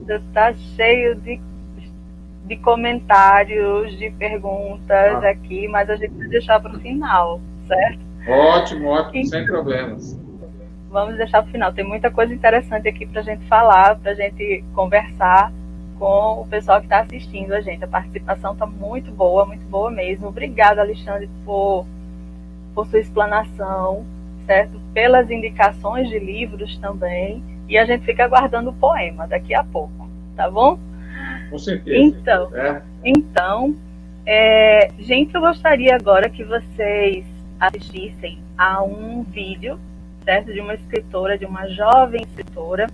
Está cheio de comentários, de perguntas aqui, mas a gente vai deixar para o final, certo? Ótimo, sem problemas. Vamos deixar para o final. Tem muita coisa interessante aqui para a gente falar, para a gente conversar com o pessoal que está assistindo a gente. A participação está muito boa mesmo. Obrigada, Alexandre, por sua explanação, certo? Pelas indicações de livros também. E a gente fica aguardando o poema daqui a pouco, tá bom? Com certeza. Então, gente, eu gostaria agora que vocês assistissem a um vídeo, certo? De uma escritora, de uma jovem escritora.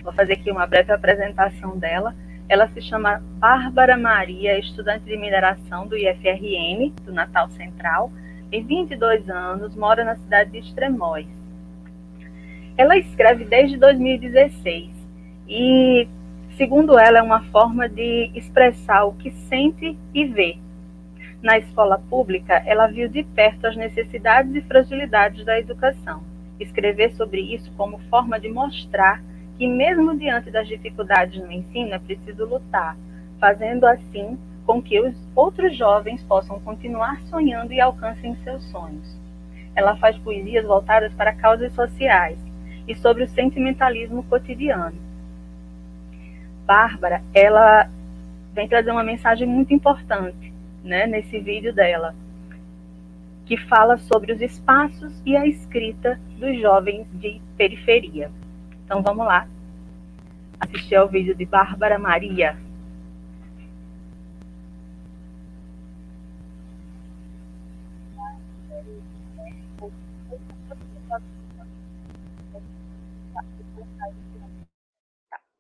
Vou fazer aqui uma breve apresentação dela. Ela se chama Bárbara Maria, estudante de mineração do IFRN, do Natal Central, tem 22 anos, mora na cidade de Extremóis. Ela escreve desde 2016 e, segundo ela, é uma forma de expressar o que sente e vê. Na escola pública, ela viu de perto as necessidades e fragilidades da educação. Escrever sobre isso como forma de mostrar que, mesmo diante das dificuldades no ensino, é preciso lutar, fazendo assim com que os outros jovens possam continuar sonhando e alcancem seus sonhos. Ela faz poesias voltadas para causas sociais e sobre o sentimentalismo cotidiano. Bárbara, ela vem trazer uma mensagem muito importante, né, nesse vídeo dela, que fala sobre os espaços e a escrita dos jovens de periferia. Então vamos lá assistir ao vídeo de Bárbara Maria.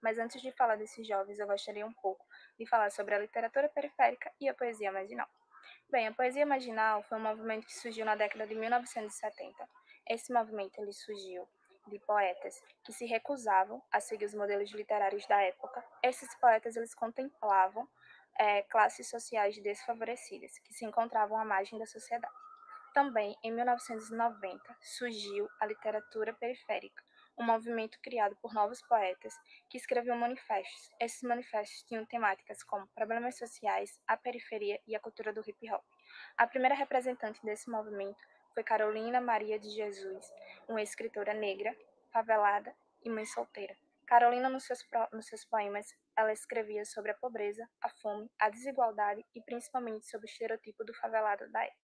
Mas antes de falar desses jovens, eu gostaria um pouco de falar sobre a literatura periférica e a poesia marginal. Bem, a poesia marginal foi um movimento que surgiu na década de 1970. Esse movimento ele surgiu de poetas que se recusavam a seguir os modelos literários da época. Esses poetas eles contemplavam classes sociais desfavorecidas, que se encontravam à margem da sociedade. Também, em 1990, surgiu a literatura periférica, um movimento criado por novos poetas que escreviam manifestos. Esses manifestos tinham temáticas como problemas sociais, a periferia e a cultura do hip-hop. A primeira representante desse movimento foi Carolina Maria de Jesus, uma escritora negra, favelada e mãe solteira. Carolina, nos seus poemas, ela escrevia sobre a pobreza, a fome, a desigualdade e principalmente sobre o estereotipo do favelado da época.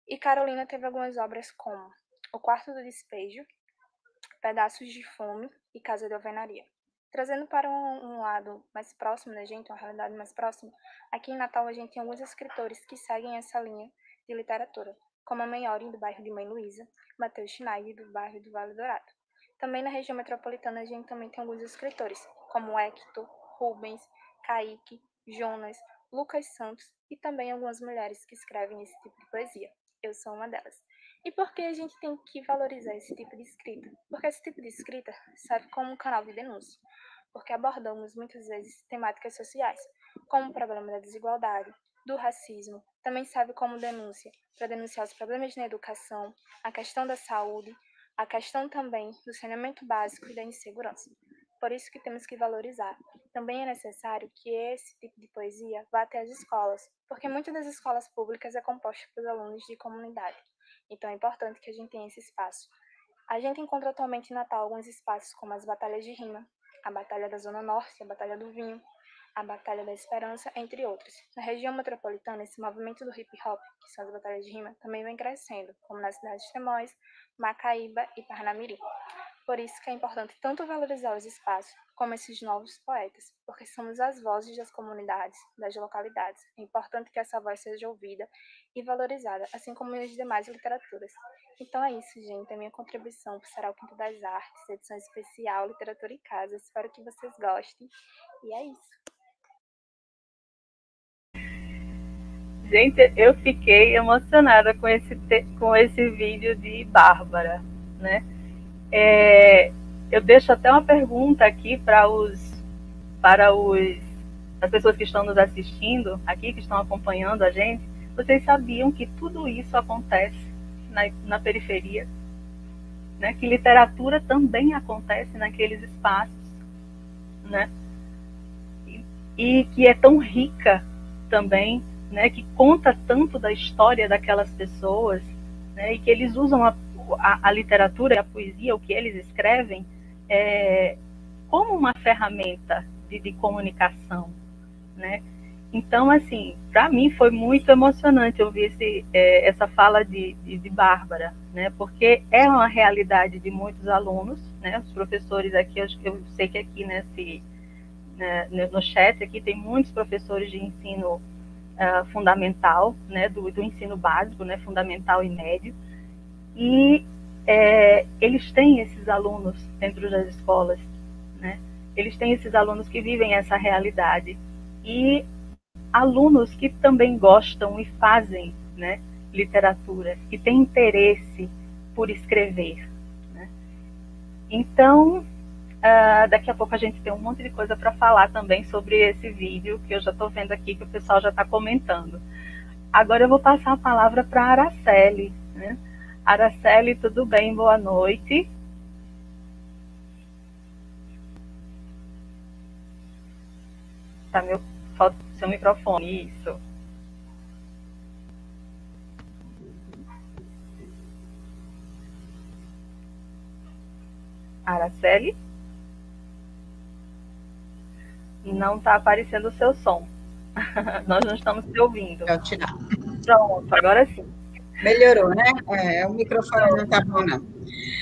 E Carolina teve algumas obras como O Quarto do Despejo, Pedaços de Fome e Casa de Alvenaria. Trazendo para um lado mais próximo da gente, uma realidade mais próxima, aqui em Natal a gente tem alguns escritores que seguem essa linha de literatura, como a Menhori, do bairro de Mãe Luísa, Matheus Schneider, do bairro do Vale Dourado. Também na região metropolitana a gente também tem alguns escritores, como Hector, Rubens, Kaique, Jonas, Lucas Santos e também algumas mulheres que escrevem esse tipo de poesia. Eu sou uma delas. E por que a gente tem que valorizar esse tipo de escrita? Porque esse tipo de escrita serve como um canal de denúncia, porque abordamos muitas vezes temáticas sociais, como o problema da desigualdade, do racismo, também serve como denúncia, para denunciar os problemas na educação, a questão da saúde, a questão também do saneamento básico e da insegurança. Por isso que temos que valorizar. Também é necessário que esse tipo de poesia vá até as escolas, porque muitas das escolas públicas é composta por alunos de comunidade. Então é importante que a gente tenha esse espaço. A gente encontra atualmente em Natal alguns espaços como as batalhas de rima, a Batalha da Zona Norte, a Batalha do Vinho, a Batalha da Esperança, entre outros. Na região metropolitana, esse movimento do hip-hop, que são as batalhas de rima, também vem crescendo, como nas cidades de Tremóis, Macaíba e Parnamirim. Por isso que é importante tanto valorizar os espaços como esses novos poetas, porque somos as vozes das comunidades, das localidades. É importante que essa voz seja ouvida e valorizada, assim como as demais literaturas. Então é isso, gente. A minha contribuição para o Sarau Quinta das Artes, edição especial Literatura em Casa. Espero que vocês gostem. E é isso. Gente, eu fiquei emocionada com esse vídeo de Bárbara, né? Eu deixo até uma pergunta aqui para as pessoas que estão nos assistindo aqui, que estão acompanhando a gente. Vocês sabiam que tudo isso acontece na periferia? Né? Que literatura também acontece naqueles espaços, né? E que é tão rica também, né? Que conta tanto da história daquelas pessoas, né? E que eles usam a literatura e a poesia, o que eles escrevem, como uma ferramenta de comunicação, né? Então, assim, para mim foi muito emocionante ouvir essa fala de Bárbara, né? Porque é uma realidade de muitos alunos, né? Os professores aqui, eu sei que aqui no chat aqui tem muitos professores de ensino fundamental, né? Do ensino básico, né? Fundamental e médio. E eles têm esses alunos dentro das escolas, né? Eles têm esses alunos que vivem essa realidade e alunos que também gostam e fazem, né, literatura, que têm interesse por escrever, né? Então, daqui a pouco a gente tem um monte de coisa para falar também sobre esse vídeo que eu já estou vendo aqui que o pessoal já está comentando. Agora eu vou passar a palavra para a Araceli, né? Araceli, tudo bem? Boa noite. Tá, falta seu microfone, isso. Araceli? Não está aparecendo o seu som. Nós não estamos te ouvindo. Vou tirar. Pronto, agora sim. Melhorou, né? O microfone não está bom, não.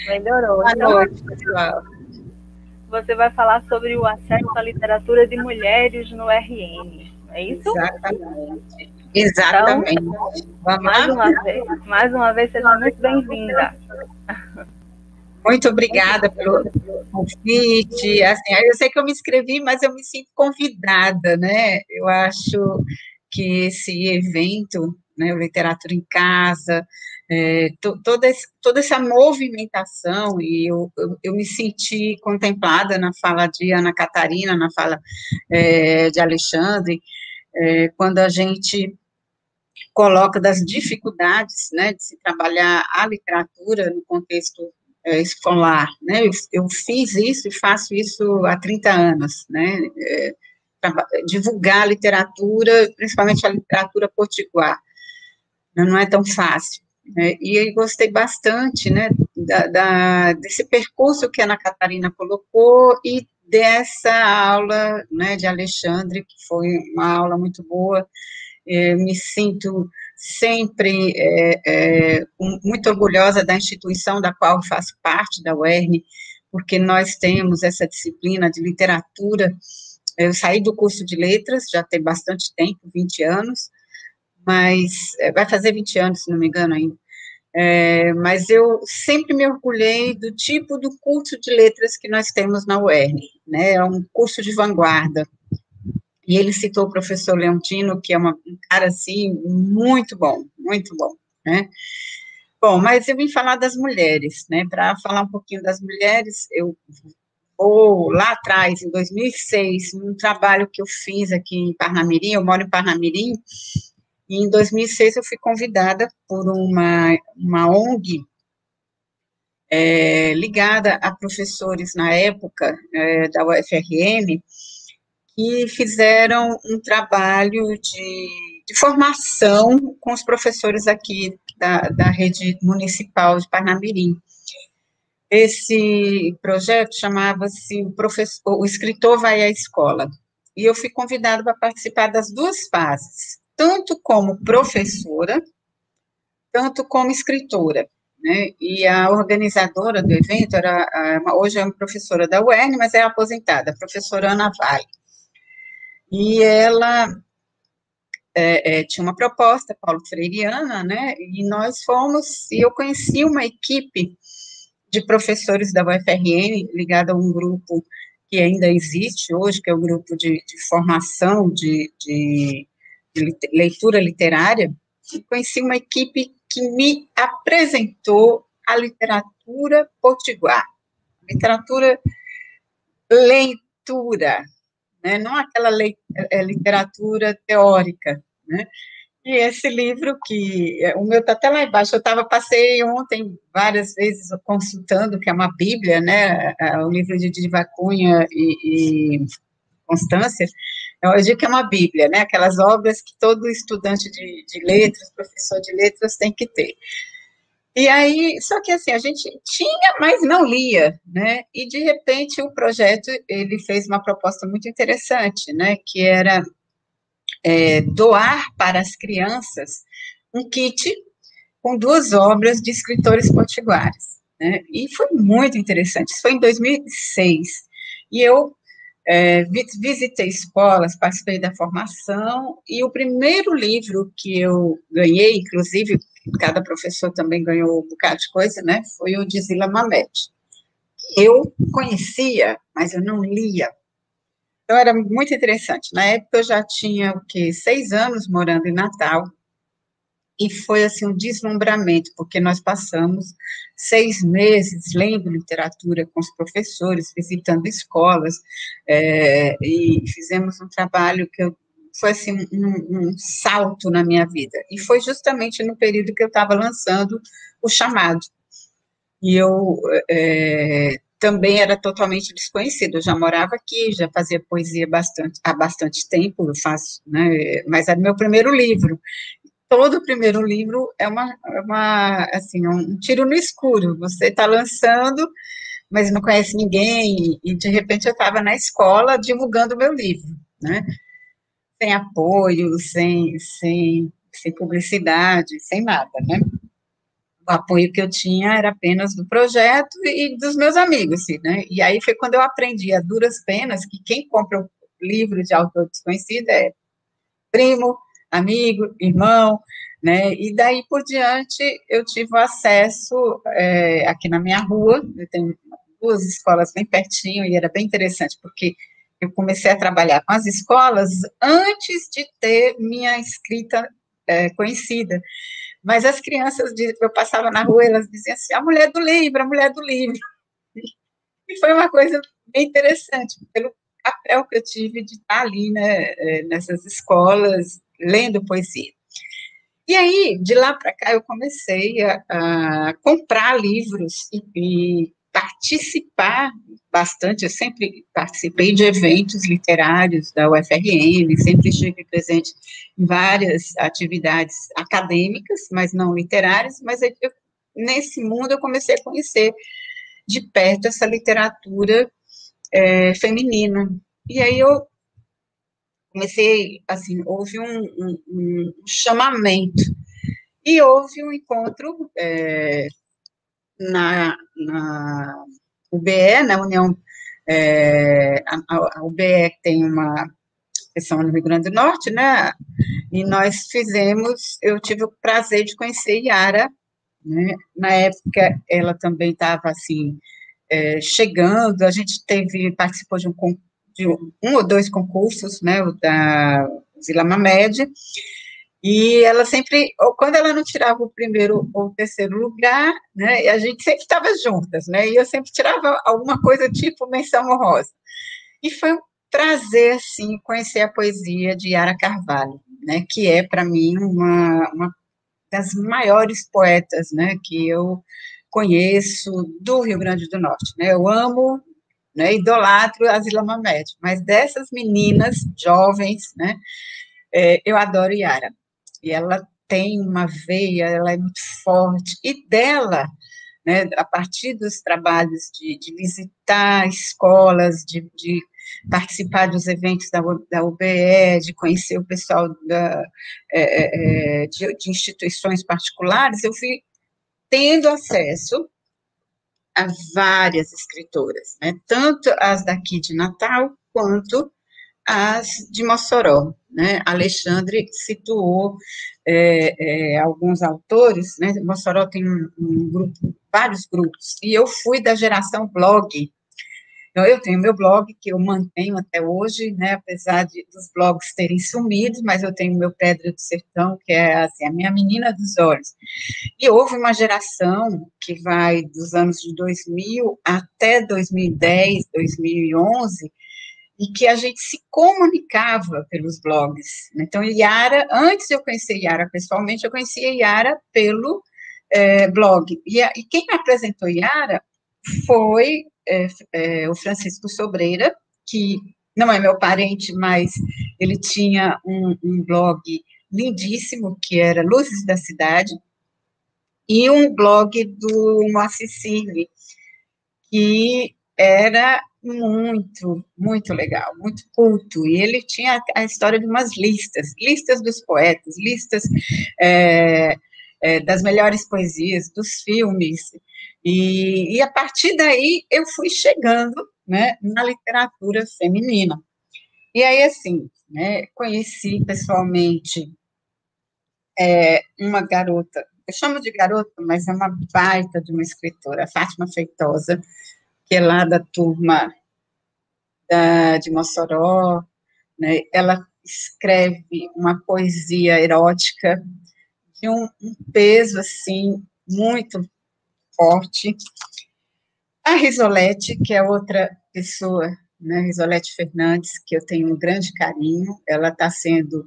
Melhorou. Boa noite, pessoal. Você vai falar sobre o acesso à literatura de mulheres no RN, é isso? Exatamente. Exatamente. Então, Vamos mais uma vez, seja muito bem-vinda. Muito obrigada pelo convite. Assim, eu sei que eu me inscrevi, mas eu me sinto convidada, né? Eu acho que esse evento, né, o Literatura em Casa, toda essa movimentação, e eu me senti contemplada na fala de Ana Catarina, na fala de Alexandre, quando a gente coloca das dificuldades, né, de se trabalhar a literatura no contexto escolar, né, eu fiz isso e faço isso há 30 anos, né, divulgar a literatura, principalmente a literatura potiguar, não é tão fácil, né, e eu gostei bastante, né, desse percurso que a Ana Catarina colocou e dessa aula, né, de Alexandre, que foi uma aula muito boa. Me sinto sempre muito orgulhosa da instituição da qual faço parte, da UERN, porque nós temos essa disciplina de literatura. Eu saí do curso de letras, já tem bastante tempo, 20 anos, mas vai fazer 20 anos, se não me engano ainda, mas eu sempre me orgulhei do tipo do curso de letras que nós temos na UERN, né, é um curso de vanguarda. E ele citou o professor Leontino, que é um cara, assim, muito bom, né? Bom, mas eu vim falar das mulheres, né? Para falar um pouquinho das mulheres, eu vou lá atrás, em 2006, num trabalho que eu fiz aqui em Parnamirim, eu moro em Parnamirim, e em 2006 eu fui convidada por uma ONG ligada a professores, na época, da UFRN, que fizeram um trabalho de formação com os professores aqui da rede municipal de Parnamirim. Esse projeto chamava-se O Escritor Vai à Escola, e eu fui convidada para participar das duas fases, tanto como professora, tanto como escritora, né, e a organizadora do evento hoje é uma professora da UERN, mas é aposentada, a professora Ana Vale. E ela tinha uma proposta, Paulo Freireana, né, e nós fomos, e eu conheci uma equipe de professores da UFRN, ligada a um grupo que ainda existe hoje, que é o grupo de formação de leitura literária, e conheci uma equipe que me apresentou a literatura potiguar, literatura leitura, né, não aquela literatura teórica, né, e esse livro o meu está até lá embaixo, passei ontem várias vezes consultando, que é uma bíblia, né, o livro de Diva Cunha e Constância, eu digo que é uma bíblia, né, aquelas obras que todo estudante de letras, professor de letras tem que ter. E aí, só que assim, a gente tinha, mas não lia, né, e de repente o projeto, ele fez uma proposta muito interessante, né, que era doar para as crianças um kit com 2 obras de escritores potiguares, né, e foi muito interessante, isso foi em 2006, e eu visitei escolas, participei da formação, e o primeiro livro que eu ganhei, inclusive, cada professor também ganhou um bocado de coisa, né, foi o de Zila Mamete. Eu conhecia, mas eu não lia. Então, era muito interessante. Na época, eu já tinha, 6 anos morando em Natal, e foi, assim, um deslumbramento, porque nós passamos 6 meses lendo literatura com os professores, visitando escolas, e fizemos um trabalho foi, assim, um salto na minha vida, e foi justamente no período que eu estava lançando o Chamado, e eu também era totalmente desconhecido, eu já morava aqui, já fazia poesia há bastante tempo, eu faço, né, mas era meu primeiro livro. Todo primeiro livro é assim, um tiro no escuro, você está lançando, mas não conhece ninguém, e de repente eu estava na escola divulgando o meu livro, né? Sem apoio, sem publicidade, sem nada, né? O apoio que eu tinha era apenas do projeto e dos meus amigos, assim, né? E aí foi quando eu aprendi a duras penas que quem compra o livro de autor desconhecido é primo, amigo, irmão, né? E daí por diante eu tive acesso aqui na minha rua, eu tenho 2 escolas bem pertinho e era bem interessante, porque eu comecei a trabalhar com as escolas antes de ter minha escrita conhecida. Mas as crianças, eu passava na rua, elas diziam assim, a mulher do livro, a mulher do livro. E foi uma coisa bem interessante, pelo papel que eu tive de estar ali, né, nessas escolas, lendo poesia. E aí, de lá para cá, eu comecei a comprar livros e participar bastante. Eu sempre participei de eventos literários da UFRN, sempre estive presente em várias atividades acadêmicas, mas não literárias, mas nesse mundo eu comecei a conhecer de perto essa literatura feminina. E aí eu comecei, assim, houve um chamamento, e houve um encontro na UBE, na União, a UBE tem uma seção no Rio Grande do Norte, né, e nós eu tive o prazer de conhecer Yara, né, na época ela também estava, assim, chegando, a gente participou de um ou 2 concursos, né, o da Zila Mamed, e ela sempre, quando ela não tirava o primeiro ou o terceiro lugar, né, a gente sempre estava juntas, né, e eu sempre tirava alguma coisa tipo menção honrosa. E foi um prazer, assim, conhecer a poesia de Yara Carvalho, né, que é, para mim, uma das maiores poetas, né, que eu conheço do Rio Grande do Norte, né, eu amo, né, idolatro a Zila Mamed, mas dessas meninas jovens, né, eu adoro Yara, e ela tem uma veia, ela é muito forte, e dela, né, a partir dos trabalhos de visitar escolas, de participar dos eventos da UBE, de conhecer o pessoal de instituições particulares, eu fui tendo acesso a várias escritoras, né, tanto as daqui de Natal, quanto as de Mossoró, né, Alexandre situou alguns autores, né, Mossoró tem um grupo, vários grupos, e eu fui da geração blog. Então, eu tenho meu blog, que eu mantenho até hoje, né, apesar dos blogs terem sumido, mas eu tenho meu Pedra do Sertão, que é, assim, a minha menina dos olhos. E houve uma geração que vai dos anos de 2000 até 2010, 2011, e que a gente se comunicava pelos blogs. Então, Yara, antes de eu conhecer Yara pessoalmente, eu conhecia Yara pelo blog. E quem me apresentou Yara foi o Francisco Sobreira, que não é meu parente, mas ele tinha um blog lindíssimo, que era Luzes da Cidade, e um blog do Moacir Cirne, que era muito, muito legal, muito culto, e ele tinha a história de umas listas dos poetas, listas das melhores poesias, dos filmes, e a partir daí eu fui chegando, né, na literatura feminina. E aí, assim, né, conheci pessoalmente uma garota, eu chamo de garota, mas é uma baita de uma escritora, Fátima Feitosa, que é lá da turma de Mossoró, né, ela escreve uma poesia erótica de um peso, assim, muito forte. A Risolete, que é outra pessoa, né, Risolete Fernandes, que eu tenho um grande carinho, ela está sendo,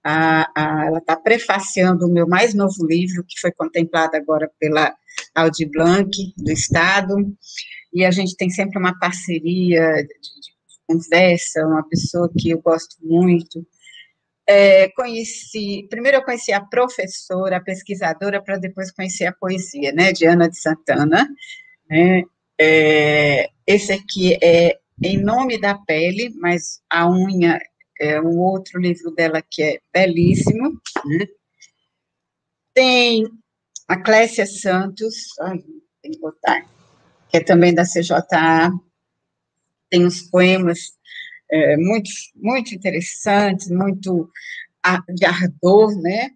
ela está prefaciando o meu mais novo livro, que foi contemplado agora pela Aldir Blanc, do Estado, e a gente tem sempre uma parceria de conversa, uma pessoa que eu gosto muito. Primeiro eu conheci a professora, a pesquisadora, para depois conhecer a poesia, né, de Ana de Santana, né, Esse aqui é Em Nome da Pele, mas a unha é um outro livro dela que é belíssimo, né? Tem a Clécia Santos, tem que botar, que é também da CJA, tem uns poemas muito, muito interessantes, muito de ardor, né?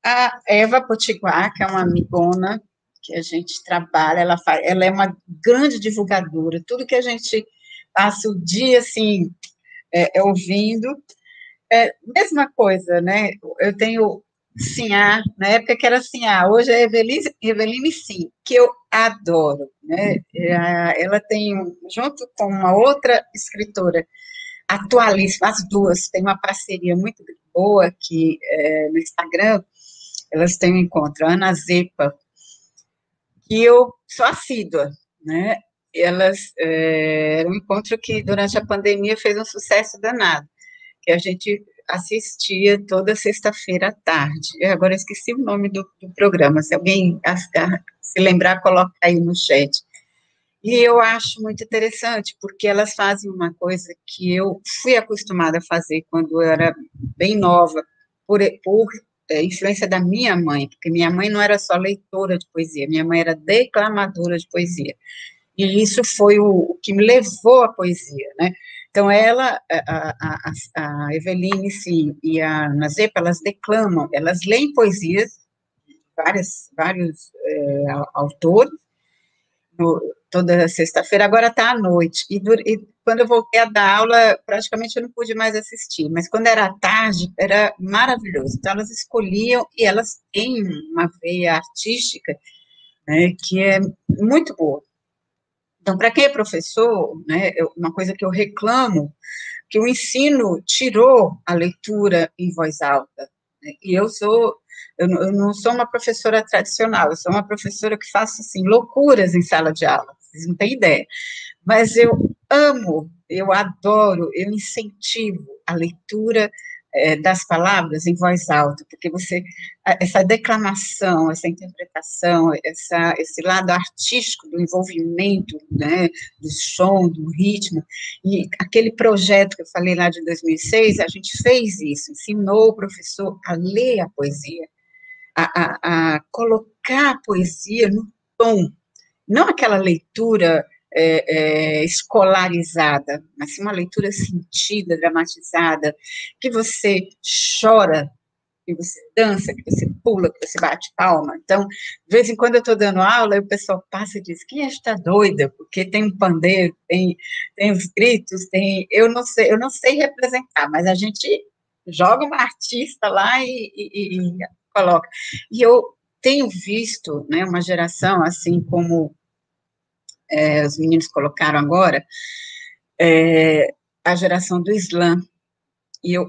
A Eva Potiguar, que é uma amigona que a gente trabalha, ela é uma grande divulgadora, tudo que a gente passa o dia, assim, ouvindo, mesma coisa, né? Eu tenho Sinhá, na época que era Sinhá, hoje é Eveline Sim, que eu adoro, né? Ela tem, junto com uma outra escritora atualíssima, as duas têm uma parceria muito boa que no Instagram, elas têm um encontro, a Ana Zepa, que eu sou assídua, né? Elas, era um encontro que durante a pandemia fez um sucesso danado, que a gente assistia toda sexta-feira à tarde. Eu agora esqueci o nome do programa, se alguém se lembrar, coloca aí no chat. E eu acho muito interessante, porque elas fazem uma coisa que eu fui acostumada a fazer quando eu era bem nova, por influência da minha mãe, porque minha mãe não era só leitora de poesia, minha mãe era declamadora de poesia. E isso foi o que me levou à poesia, né? Então, ela, a Eveline, sim, e a Nazepa, elas declamam, elas leem poesias, vários autores, toda sexta-feira, agora está à noite, e quando eu voltei a dar aula, praticamente eu não pude mais assistir, mas quando era à tarde, era maravilhoso, então elas escolhiam, e elas têm uma veia artística, né, que é muito boa. Então, para quem é professor, né, uma coisa que eu reclamo, que o ensino tirou a leitura em voz alta, né, e eu não sou uma professora tradicional, eu sou uma professora que faço, assim, loucuras em sala de aula, vocês não têm ideia, mas eu amo, eu adoro, eu incentivo a leitura das palavras em voz alta, porque essa declamação, essa interpretação, esse lado artístico do envolvimento, né, do som, do ritmo, e aquele projeto que eu falei lá de 2006, a gente fez isso, ensinou o professor a ler a poesia, a colocar a poesia no tom, não aquela leitura escolarizada, mas sim uma leitura sentida, dramatizada, que você chora, que você dança, que você pula, que você bate palma. Então, de vez em quando eu estou dando aula, e o pessoal passa e diz, quem é esta doida? Porque tem um pandeiro, tem os gritos, eu não sei representar, mas a gente joga uma artista lá e coloca. E eu tenho visto, né, uma geração, assim como os meninos colocaram agora, a geração do slam, e eu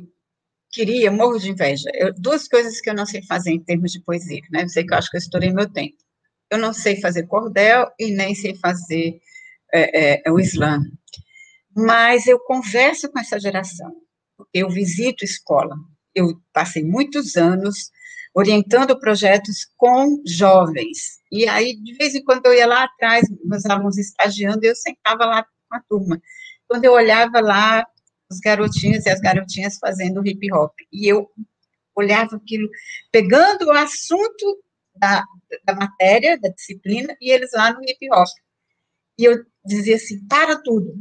morro de inveja. Duas coisas que eu não sei fazer em termos de poesia, né? Eu sei que eu acho que eu estourei meu tempo. Eu não sei fazer cordel e nem sei fazer o slam. Mas eu converso com essa geração, porque eu visito escola. Eu passei muitos anos orientando projetos com jovens. E aí, de vez em quando, eu ia lá atrás, meus alunos estagiando, e eu sentava lá com a turma. Quando eu olhava lá, os garotinhos e as garotinhas fazendo hip hop, e eu olhava aquilo, pegando o assunto da matéria, da disciplina, e eles lá no hip hop. E eu dizia assim, para tudo,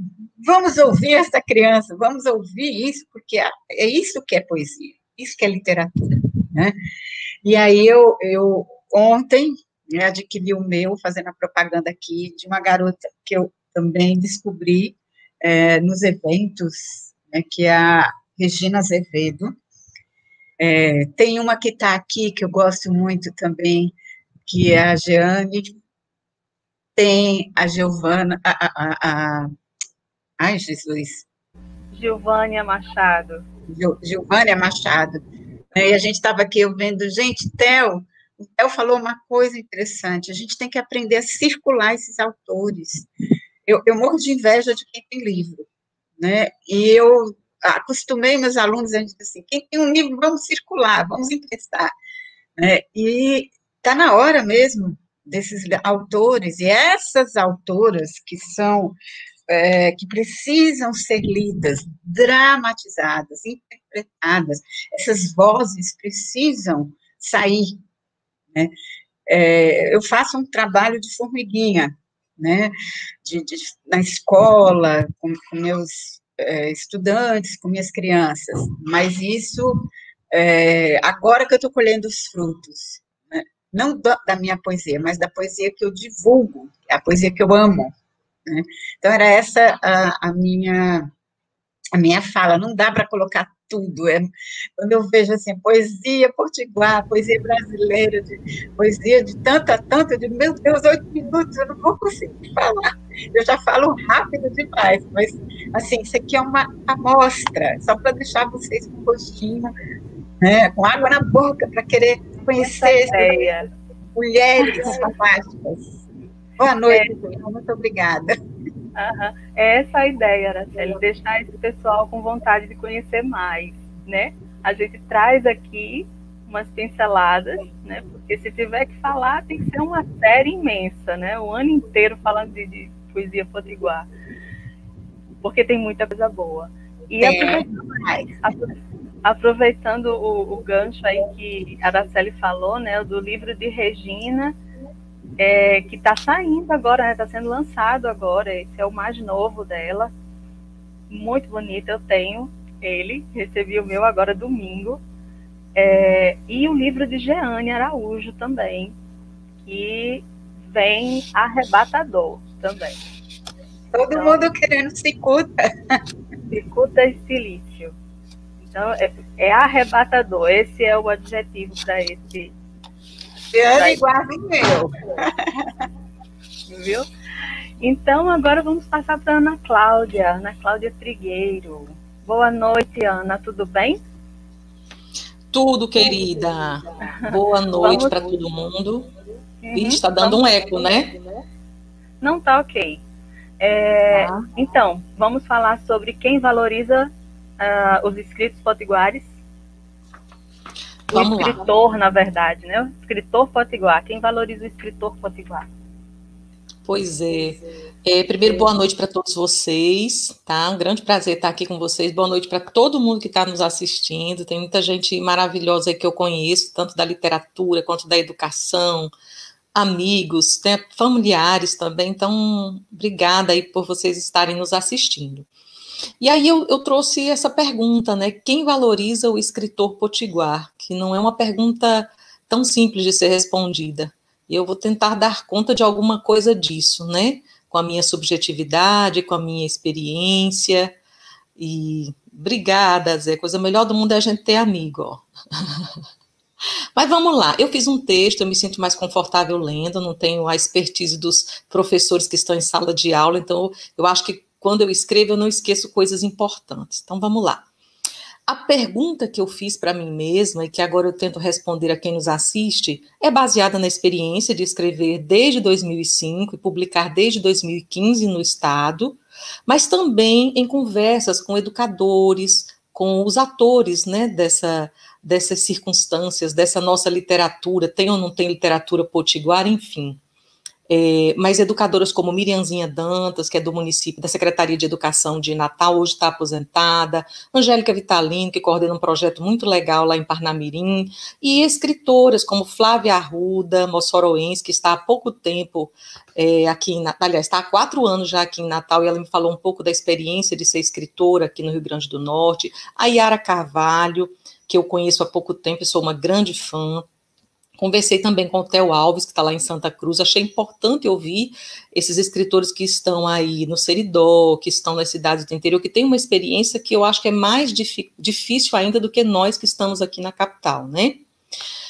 vamos ouvir essa criança, vamos ouvir isso, porque é isso que é poesia, isso que é literatura, né? E aí eu ontem, né, adquiri o meu, fazendo a propaganda aqui, de uma garota que eu também descobri nos eventos, né, que é a Regina Azevedo. Tem uma que está aqui, que eu gosto muito também, que é a Jeane, tem a Giovana, ai, Jesus. Gilvânia Machado. Gilvânia Machado. E a gente estava aqui vendo, gente, o Theo falou uma coisa interessante, a gente tem que aprender a circular esses autores. Eu morro de inveja de quem tem livro, né? E eu acostumei meus alunos a dizer assim, quem tem um livro, vamos circular, vamos emprestar. Né? E está na hora mesmo desses autores, e essas autoras que são, que precisam ser lidas, dramatizadas, interpretadas, essas vozes precisam sair, né? Eu faço um trabalho de formiguinha, né, na escola, com meus estudantes, com minhas crianças, mas isso, agora que eu estou colhendo os frutos, né, não da minha poesia, mas da poesia que eu divulgo, a poesia que eu amo, né? Então, era essa a minha fala. Não dá para colocar tudo. Quando eu vejo assim, poesia potiguar, poesia brasileira, poesia de tanta, eu digo, meu Deus, 8 minutos, eu não vou conseguir falar. Eu já falo rápido demais, mas, assim, isso aqui é uma amostra, só para deixar vocês com gostinho, né, com água na boca, para querer conhecer mulheres fantásticas. Boa noite, muito obrigada. É essa a ideia, Araceli, deixar esse pessoal com vontade de conhecer mais, né? A gente traz aqui umas pinceladas, né? Porque se tiver que falar, tem que ser uma série imensa, né? O ano inteiro falando de poesia potiguar, porque tem muita coisa boa. E aproveitando o gancho aí que a Araceli falou, né? Do livro de Regina, que está saindo agora, né? Está sendo lançado agora. Esse é o mais novo dela, muito bonito. Eu tenho ele, recebi o meu agora domingo, e o livro de Jeane Araújo também, que vem arrebatador também. Todo mundo querendo cicuta. Cicuta e silício. Então, é arrebatador. Esse é o adjetivo para esse. É igual o meu. Viu? Então, agora vamos passar para Ana Cláudia Trigueiro. Boa noite, Ana, tudo bem? Tudo, querida. Boa noite para todo mundo. Está dando um eco, né? Não está ok. Então, vamos falar sobre quem valoriza os escritos potiguares. Vamos o escritor, lá. Na verdade, né? O escritor potiguar. Quem valoriza o escritor potiguar? Pois é. Primeiro, boa noite para todos vocês, tá? Um grande prazer estar aqui com vocês. Boa noite para todo mundo que está nos assistindo. Tem muita gente maravilhosa aí que eu conheço, tanto da literatura quanto da educação, amigos, né, familiares também. Então, obrigada aí por vocês estarem nos assistindo. E aí eu trouxe essa pergunta, né? Quem valoriza o escritor potiguar? Que não é uma pergunta tão simples de ser respondida. E eu vou tentar dar conta de alguma coisa disso, né? Com a minha subjetividade, com a minha experiência. E obrigada, Zé. Coisa melhor do mundo é a gente ter amigo, ó. Mas vamos lá. Eu fiz um texto, eu me sinto mais confortável lendo, não tenho a expertise dos professores que estão em sala de aula, então eu acho que quando eu escrevo, eu não esqueço coisas importantes. Então, vamos lá. A pergunta que eu fiz para mim mesma, e que agora eu tento responder a quem nos assiste, é baseada na experiência de escrever desde 2005 e publicar desde 2015 no Estado, mas também em conversas com educadores, com os atores, né, dessas circunstâncias, dessa nossa literatura, tem ou não tem literatura potiguar, enfim. Mas educadoras como Miriamzinha Dantas, que é do município, da Secretaria de Educação de Natal, hoje está aposentada, Angélica Vitalino, que coordena um projeto muito legal lá em Parnamirim, e escritoras como Flávia Arruda, moçoroense, que está há pouco tempo aqui em Natal, aliás, está há 4 anos já aqui em Natal, e ela me falou um pouco da experiência de ser escritora aqui no Rio Grande do Norte, a Yara Carvalho, que eu conheço há pouco tempo e sou uma grande fã. Conversei também com o Theo Alves, que está lá em Santa Cruz. Achei importante ouvir esses escritores que estão aí no Seridó, que estão nas cidades do interior, que têm uma experiência que eu acho que é mais difícil ainda do que nós que estamos aqui na capital, né?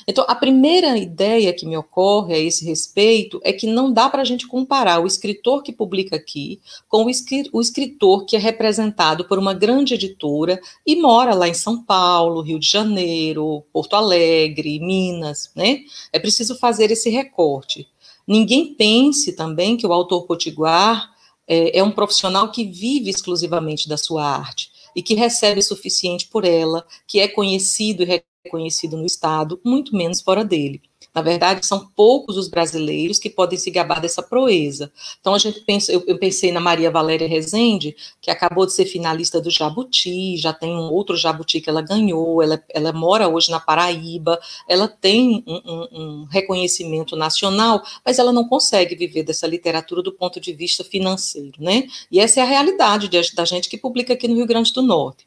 Então, a primeira ideia que me ocorre a esse respeito é que não dá para a gente comparar o escritor que publica aqui com o escritor que é representado por uma grande editora e mora lá em São Paulo, Rio de Janeiro, Porto Alegre, Minas, né? É preciso fazer esse recorte. Ninguém pense também que o autor potiguar é um profissional que vive exclusivamente da sua arte e que recebe o suficiente por ela, que é conhecido e reconhecido no Estado, muito menos fora dele. Na verdade, são poucos os brasileiros que podem se gabar dessa proeza. Então, eu pensei na Maria Valéria Rezende, que acabou de ser finalista do Jabuti, já tem um outro Jabuti que ela ganhou, ela mora hoje na Paraíba, ela tem um reconhecimento nacional, mas ela não consegue viver dessa literatura do ponto de vista financeiro, né? E essa é a realidade da gente que publica aqui no Rio Grande do Norte.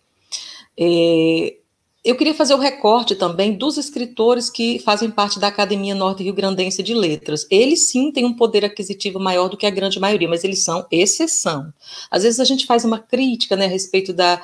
Eu queria fazer o recorte também dos escritores que fazem parte da Academia Norte-Rio-Grandense de Letras. Eles, sim, têm um poder aquisitivo maior do que a grande maioria, mas eles são exceção. Às vezes a gente faz uma crítica, né, a respeito da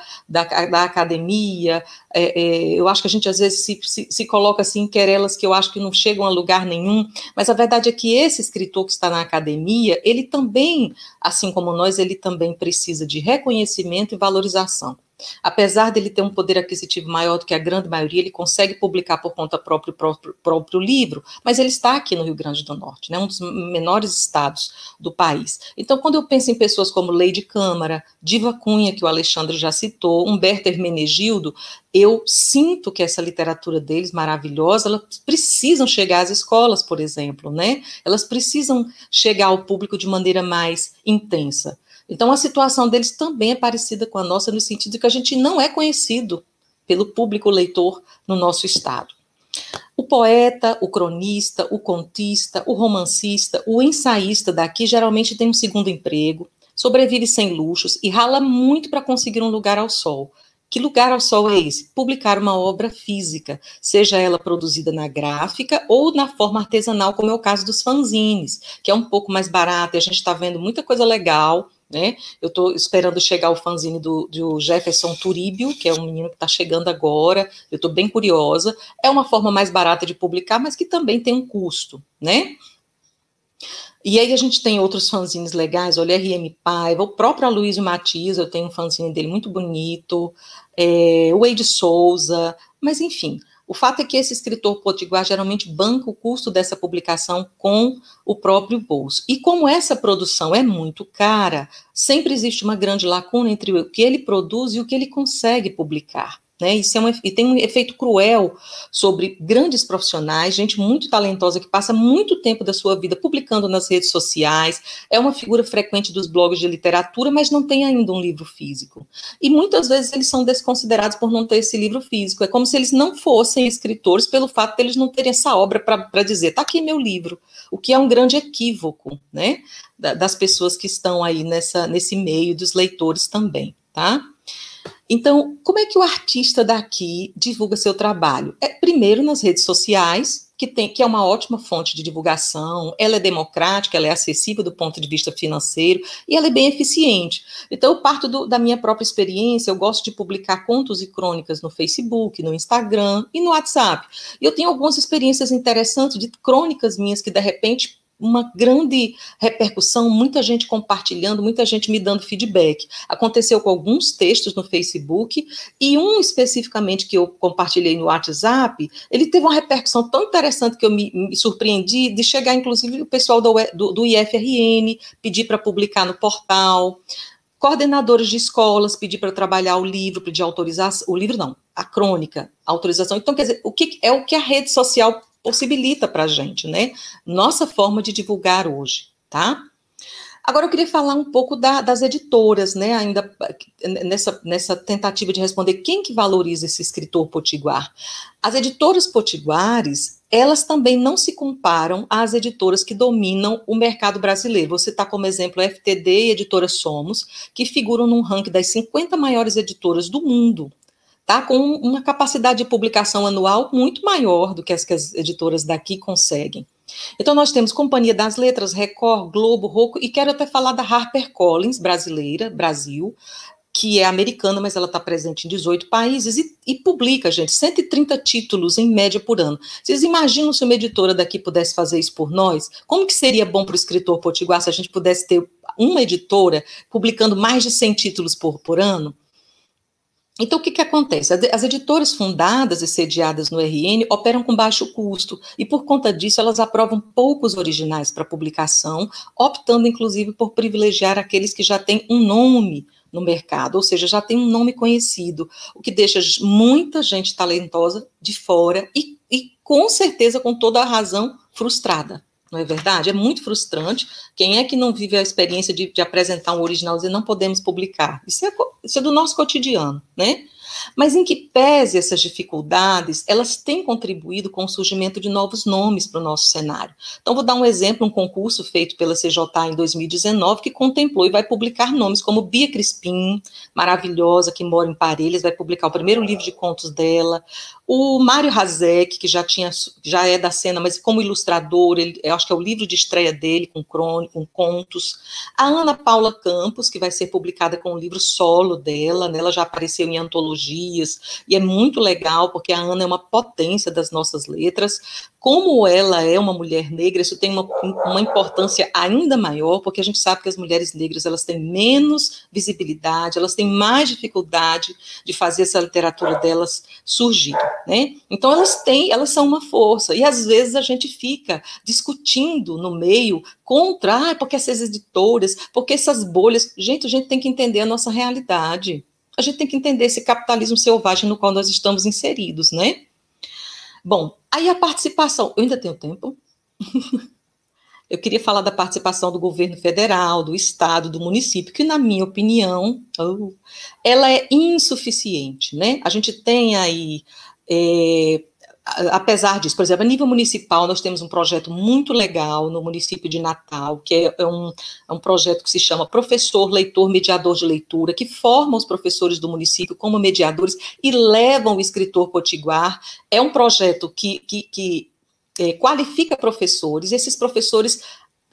academia, eu acho que a gente, às vezes, se coloca assim, em querelas que eu acho que não chegam a lugar nenhum, mas a verdade é que esse escritor que está na academia, ele também, assim como nós, ele também precisa de reconhecimento e valorização. Apesar dele ter um poder aquisitivo maior do que a grande maioria, ele consegue publicar por conta próprio livro, mas ele está aqui no Rio Grande do Norte, né, um dos menores estados do país. Então, quando eu penso em pessoas como Leide Câmara, Diva Cunha, que o Alexandre já citou, Humberto Hermenegildo, eu sinto que essa literatura deles, maravilhosa, elas precisam chegar às escolas, por exemplo, né? Elas precisam chegar ao público de maneira mais intensa. Então, a situação deles também é parecida com a nossa, no sentido de que a gente não é conhecido pelo público leitor no nosso estado. O poeta, o cronista, o contista, o romancista, o ensaísta daqui geralmente tem um segundo emprego, sobrevive sem luxos e rala muito para conseguir um lugar ao sol. Que lugar ao sol é esse? Publicar uma obra física, seja ela produzida na gráfica ou na forma artesanal, como é o caso dos fanzines, que é um pouco mais barato, e a gente está vendo muita coisa legal, né? Eu estou esperando chegar o fanzine do Jefferson Turíbio, que é um menino que está chegando agora, eu estou bem curiosa. É uma forma mais barata de publicar, mas que também tem um custo, né? E aí a gente tem outros fanzines legais, olha, R.M. Paiva, o próprio Aloysio Matias, eu tenho um fanzine dele muito bonito, o Wade Souza, mas enfim, o fato é que esse escritor potiguar geralmente banca o custo dessa publicação com o próprio bolso. E como essa produção é muito cara, sempre existe uma grande lacuna entre o que ele produz e o que ele consegue publicar. Né, e tem um efeito cruel sobre grandes profissionais, gente muito talentosa que passa muito tempo da sua vida publicando nas redes sociais, é uma figura frequente dos blogs de literatura, mas não tem ainda um livro físico. E muitas vezes eles são desconsiderados por não ter esse livro físico. É como se eles não fossem escritores pelo fato de eles não terem essa obra para dizer, tá aqui meu livro, o que é um grande equívoco, né, das pessoas que estão aí nesse meio, dos leitores também, tá? Então, como é que o artista daqui divulga seu trabalho? Primeiro nas redes sociais, que é uma ótima fonte de divulgação, ela é democrática, ela é acessível do ponto de vista financeiro, e ela é bem eficiente. Então, eu parto da minha própria experiência, eu gosto de publicar contos e crônicas no Facebook, no Instagram e no WhatsApp. E eu tenho algumas experiências interessantes de crônicas minhas que, de repente, uma grande repercussão, muita gente compartilhando, muita gente me dando feedback. Aconteceu com alguns textos no Facebook, e um especificamente que eu compartilhei no WhatsApp, ele teve uma repercussão tão interessante que eu me surpreendi de chegar, inclusive, o pessoal do IFRN, pedir para publicar no portal, coordenadores de escolas pedir para trabalhar o livro, pedir autorização, o livro não, a crônica, autorização. Então, quer dizer, o que a rede social possibilita para a gente, né? Nossa forma de divulgar hoje, tá? Agora eu queria falar um pouco das editoras, né? Ainda nessa tentativa de responder quem que valoriza esse escritor potiguar. As editoras potiguares, elas também não se comparam às editoras que dominam o mercado brasileiro. Vou citar como exemplo a FTD e a Editora Somos, que figuram num ranking das 50 maiores editoras do mundo, tá? Com uma capacidade de publicação anual muito maior do que as editoras daqui conseguem. Então, nós temos Companhia das Letras, Record, Globo, Rocco, e quero até falar da HarperCollins, brasileira, Brasil, que é americana, mas ela está presente em 18 países e publica, gente, 130 títulos em média por ano. Vocês imaginam se uma editora daqui pudesse fazer isso por nós? Como que seria bom para o escritor potiguar se a gente pudesse ter uma editora publicando mais de 100 títulos por ano? Então, o que acontece? As editoras fundadas e sediadas no RN operam com baixo custo e, por conta disso, elas aprovam poucos originais para publicação, optando, inclusive, por privilegiar aqueles que já têm um nome no mercado, ou seja, já tem um nome conhecido, o que deixa muita gente talentosa de fora e com certeza, com toda a razão, frustrada. Não é verdade? É muito frustrante. Quem é que não vive a experiência de apresentar um original e dizer não podemos publicar? Isso é do nosso cotidiano, né? Mas em que pese essas dificuldades, elas têm contribuído com o surgimento de novos nomes para o nosso cenário. Então, vou dar um exemplo, um concurso feito pela CJ em 2019, que contemplou e vai publicar nomes como Bia Crispim, maravilhosa, que mora em Parelhas, vai publicar o primeiro livro de contos dela, o Mário Razek, que já é da cena, mas como ilustrador, eu acho que é o livro de estreia dele, com crônica, com contos, a Ana Paula Campos, que vai ser publicada com o livro solo dela, né? Ela já apareceu em antologias, e é muito legal, porque a Ana é uma potência das nossas letras. Como ela é uma mulher negra, isso tem uma importância ainda maior, porque a gente sabe que as mulheres negras, elas têm menos visibilidade, elas têm mais dificuldade de fazer essa literatura delas surgir, né? Então, elas são uma força, e às vezes a gente fica discutindo no meio contra, porque essas editoras, porque essas bolhas, gente, a gente tem que entender a nossa realidade, a gente tem que entender esse capitalismo selvagem no qual nós estamos inseridos, né? Bom, aí a participação, eu ainda tenho tempo? Eu queria falar da participação do governo federal, do estado, do município, que, na minha opinião, ela é insuficiente, né? A gente tem aí, apesar disso, por exemplo, a nível municipal, nós temos um projeto muito legal no município de Natal, que é um projeto que se chama Professor, Leitor, Mediador de Leitura, que forma os professores do município como mediadores e levam o escritor potiguar. É um projeto que qualifica professores, esses professores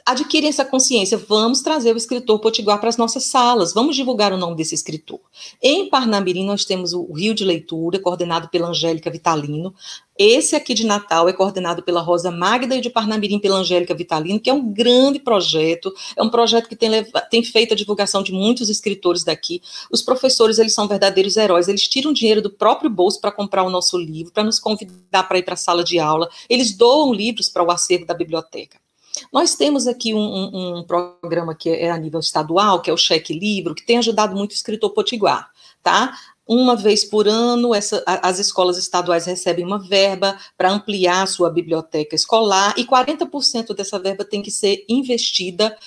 adquirem essa consciência, vamos trazer o escritor potiguar para as nossas salas, vamos divulgar o nome desse escritor. Em Parnamirim, nós temos o Rio de Leitura, coordenado pela Angélica Vitalino. Esse aqui de Natal é coordenado pela Rosa Magda, e de Parnamirim pela Angélica Vitalino, que é um grande projeto, é um projeto que tem feito a divulgação de muitos escritores daqui. Os professores, eles são verdadeiros heróis, eles tiram dinheiro do próprio bolso para comprar o nosso livro, para nos convidar para ir para a sala de aula, eles doam livros para o acervo da biblioteca. Nós temos aqui um programa que é a nível estadual, que é o Cheque Livro, que tem ajudado muito o escritor potiguar, tá? Uma vez por ano, as escolas estaduais recebem uma verba para ampliar a sua biblioteca escolar, e 40% dessa verba tem que ser investida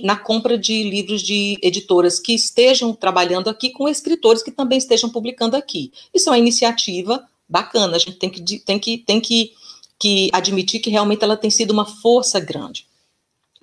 na compra de livros de editoras que estejam trabalhando aqui com escritores que também estejam publicando aqui. Isso é uma iniciativa bacana, a gente tem que admitir que realmente ela tem sido uma força grande.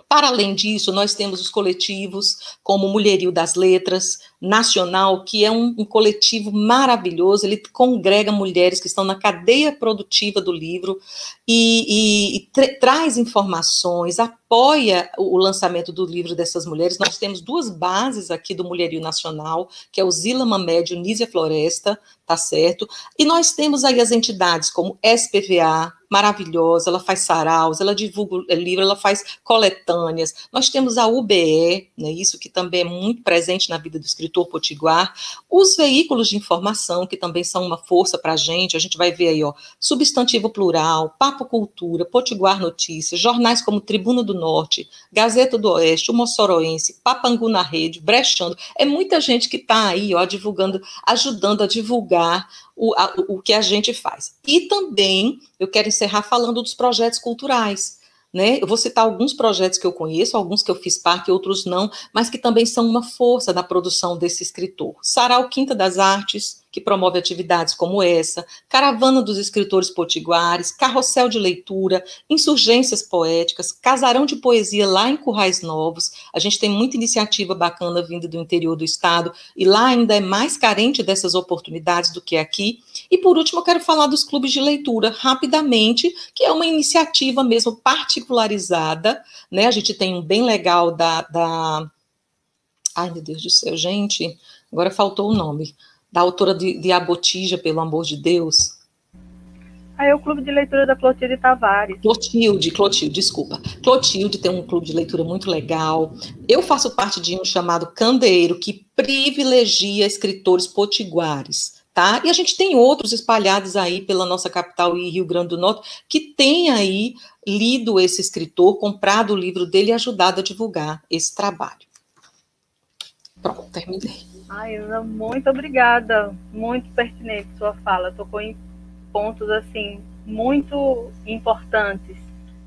Para além disso, nós temos os coletivos como o Mulherio das Letras Nacional, que é um coletivo maravilhoso, ele congrega mulheres que estão na cadeia produtiva do livro e traz informações, apoia o lançamento do livro dessas mulheres. Nós temos duas bases aqui do Mulherio Nacional, que é o Zila Mamed e o Nízia Floresta, tá certo? E nós temos aí as entidades como SPVA, maravilhosa, ela faz saraus, ela divulga livro, ela faz coletâneas. Nós temos a UBE, né, isso que também é muito presente na vida do escritor potiguar. Os veículos de informação, que também são uma força para a gente vai ver aí, ó, Substantivo Plural, Papo Cultura, Potiguar Notícias, jornais como Tribuna do Norte, Gazeta do Oeste, o Mossoroense, Papangu na Rede, Brechando. É muita gente que está aí, ó, divulgando, ajudando a divulgar o que a gente faz. E também, eu quero encerrar falando dos projetos culturais, né? Eu vou citar alguns projetos que eu conheço, alguns que eu fiz parte, outros não, mas que também são uma força na produção desse escritor. Sarau Quinta das Artes, que promove atividades como essa, Caravana dos Escritores Potiguares, Carrossel de Leitura, Insurgências Poéticas, Casarão de Poesia lá em Currais Novos. A gente tem muita iniciativa bacana vinda do interior do estado, e lá ainda é mais carente dessas oportunidades do que aqui. E, por último, eu quero falar dos clubes de leitura, rapidamente, que é uma iniciativa mesmo particularizada, né? A gente tem um bem legal Ai, meu Deus do céu, gente, agora faltou o nome. Da autora de A Botija, pelo amor de Deus. É o clube de leitura da Clotilde Tavares. Clotilde, desculpa. Clotilde tem um clube de leitura muito legal. Eu faço parte de um chamado Candeeiro, que privilegia escritores potiguares, tá? E a gente tem outros espalhados aí pela nossa capital e Rio Grande do Norte, que tem aí lido esse escritor, comprado o livro dele e ajudado a divulgar esse trabalho. Pronto, terminei. Ai, Ana, muito obrigada. Muito pertinente sua fala. Tocou em pontos assim muito importantes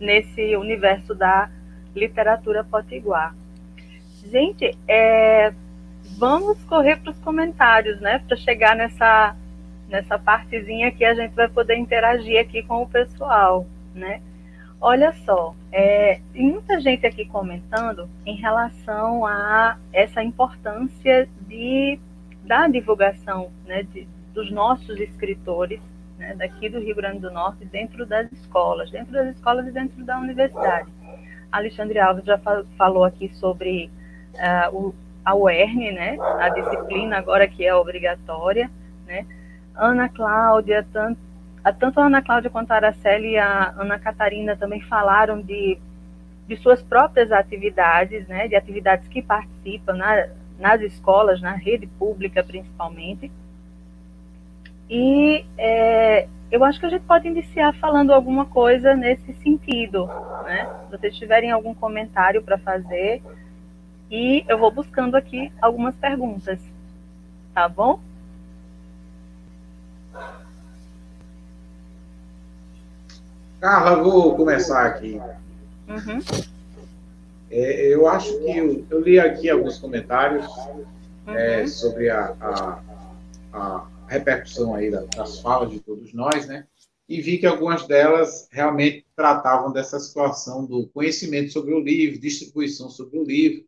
nesse universo da literatura potiguar. Gente, vamos correr para os comentários, né? Para chegar nessa partezinha que a gente vai poder interagir aqui com o pessoal, né? Olha só, tem muita gente aqui comentando em relação a essa importância da divulgação, né, dos nossos escritores, né, daqui do Rio Grande do Norte, dentro das escolas e dentro da universidade. Alexandre Alves já falou aqui sobre a UERN, né, a disciplina agora que é obrigatória, né? Ana Cláudia, tanto a Ana Cláudia quanto a Araceli e a Ana Catarina também falaram de suas próprias atividades, né, de atividades que participam nas escolas, na rede pública principalmente. E eu acho que a gente pode iniciar falando alguma coisa nesse sentido, né? Se vocês tiverem algum comentário para fazer, e eu vou buscando aqui algumas perguntas, tá bom? Carla, vou começar aqui. Uhum. Eu acho que eu li aqui alguns comentários sobre a repercussão aí das falas de todos nós, né? E vi que algumas delas realmente tratavam dessa situação do conhecimento sobre o livro, distribuição sobre o livro.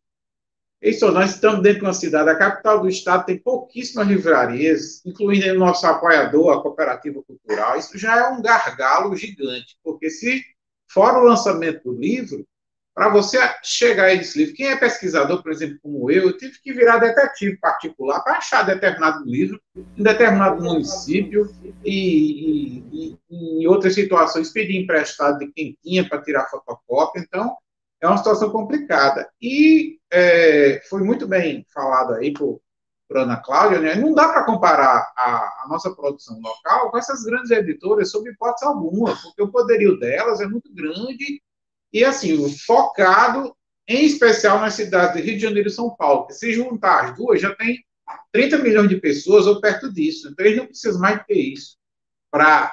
Isso, nós estamos dentro de uma cidade, a capital do estado tem pouquíssimas livrarias, incluindo o nosso apoiador, a Cooperativa Cultural. Isso já é um gargalo gigante, porque se fora o lançamento do livro, para você chegar a esse livro, quem é pesquisador, por exemplo, como eu tive que virar detetive particular para achar determinado livro em determinado município e em outras situações pedir emprestado de quem tinha para tirar fotocópia. Então, é uma situação complicada. E foi muito bem falado aí por Ana Cláudia, né? Não dá para comparar a nossa produção local com essas grandes editoras, sob hipótese alguma, porque o poderio delas é muito grande e, assim, focado, em especial nas cidades de Rio de Janeiro e São Paulo. Que se juntar as duas, já tem 30 milhões de pessoas ou perto disso. Então, eles não precisam mais ter isso para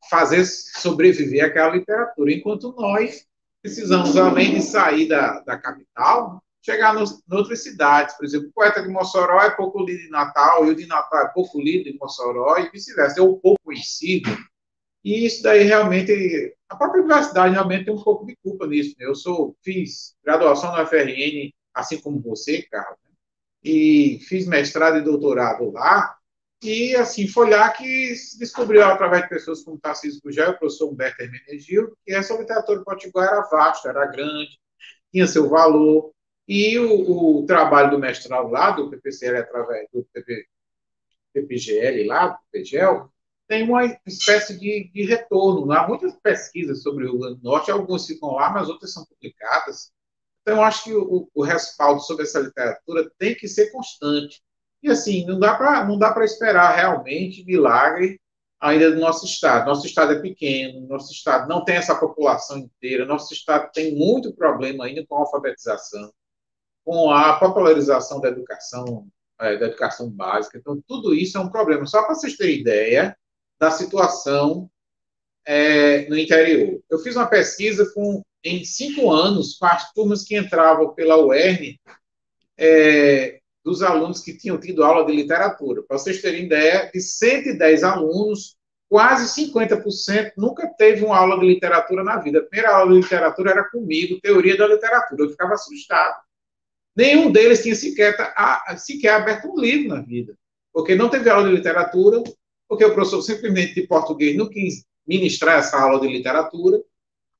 fazer sobreviver aquela literatura, enquanto nós precisamos, além de sair da capital, chegar em outras cidades. Por exemplo, o poeta de Mossoró é pouco lido em Natal, e o de Natal é pouco lido em Mossoró, e vice-versa, ou pouco conhecido. E isso daí realmente, a própria universidade realmente tem um pouco de culpa nisso. Né? Fiz graduação na UFRN, assim como você, Carlos, né? E fiz mestrado e doutorado lá, e, assim, foi lá que se descobriu, através de pessoas como Tarcísio Gugel e o professor Humberto Hermenegildo, que essa literatura potiguar era vasta, era grande, tinha seu valor, e o trabalho do mestrado lá, do PPCL, através do PPGL lá, do PGEL, tem uma espécie de retorno. Há muitas pesquisas sobre o Rio Grande do Norte, algumas ficam lá, mas outras são publicadas. Então, eu acho que o respaldo sobre essa literatura tem que ser constante. E, assim, não dá para esperar realmente milagre ainda do nosso estado. Nosso estado é pequeno, nosso estado não tem essa população inteira, nosso estado tem muito problema ainda com a alfabetização, com a popularização da educação básica. Então, tudo isso é um problema. Só para vocês terem ideia da situação no interior. Eu fiz uma pesquisa em 5 anos com as turmas que entravam pela UERN, dos alunos que tinham tido aula de literatura. Para vocês terem ideia, de 110 alunos, quase 50% nunca teve uma aula de literatura na vida. A primeira aula de literatura era comigo, teoria da literatura. Eu ficava assustado. Nenhum deles tinha sequer aberto um livro na vida, porque não teve aula de literatura, porque o professor simplesmente de português não quis ministrar essa aula de literatura.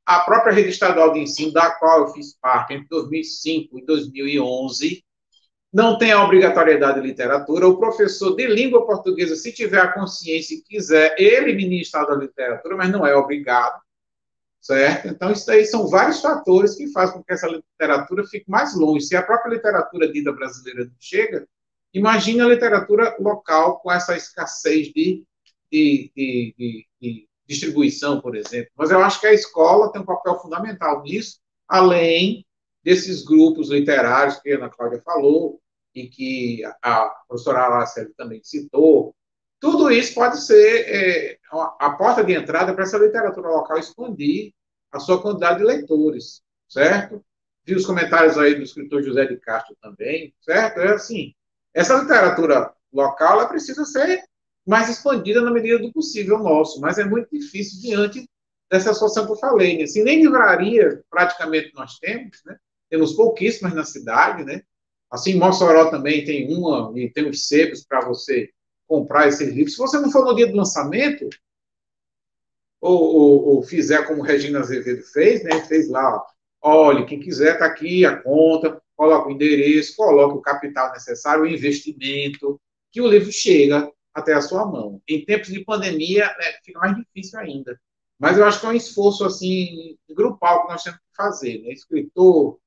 A própria rede estadual de ensino, da qual eu fiz parte entre 2005 e 2011, não tem a obrigatoriedade de literatura. O professor de língua portuguesa, se tiver a consciência e quiser, ele ministra a literatura, mas não é obrigado, certo? Então, isso aí são vários fatores que fazem com que essa literatura fique mais longe. Se a própria literatura dita brasileira não chega, imagine a literatura local com essa escassez de distribuição, por exemplo. Mas eu acho que a escola tem um papel fundamental nisso, além desses grupos literários que a Ana Cláudia falou, e que a professora Araceli também citou, tudo isso pode ser a porta de entrada para essa literatura local expandir a sua quantidade de leitores, certo? Vi os comentários aí do escritor José de Castro também, certo? É assim, essa literatura local ela precisa ser mais expandida na medida do possível nosso, mas é muito difícil diante dessa situação que eu falei, né? Assim, nem livraria praticamente nós temos, né? Temos pouquíssimas na cidade, né? Assim, Mossoró também tem uma, e tem os sebos para você comprar esses livros. Se você não for no dia do lançamento, ou fizer como Regina Azevedo fez, né? Fez lá, olha, quem quiser está aqui a conta, coloca o endereço, coloca o capital necessário, o investimento, que o livro chega até a sua mão. Em tempos de pandemia, né, fica mais difícil ainda. Mas eu acho que é um esforço assim grupal que nós temos que fazer, né? Escritor,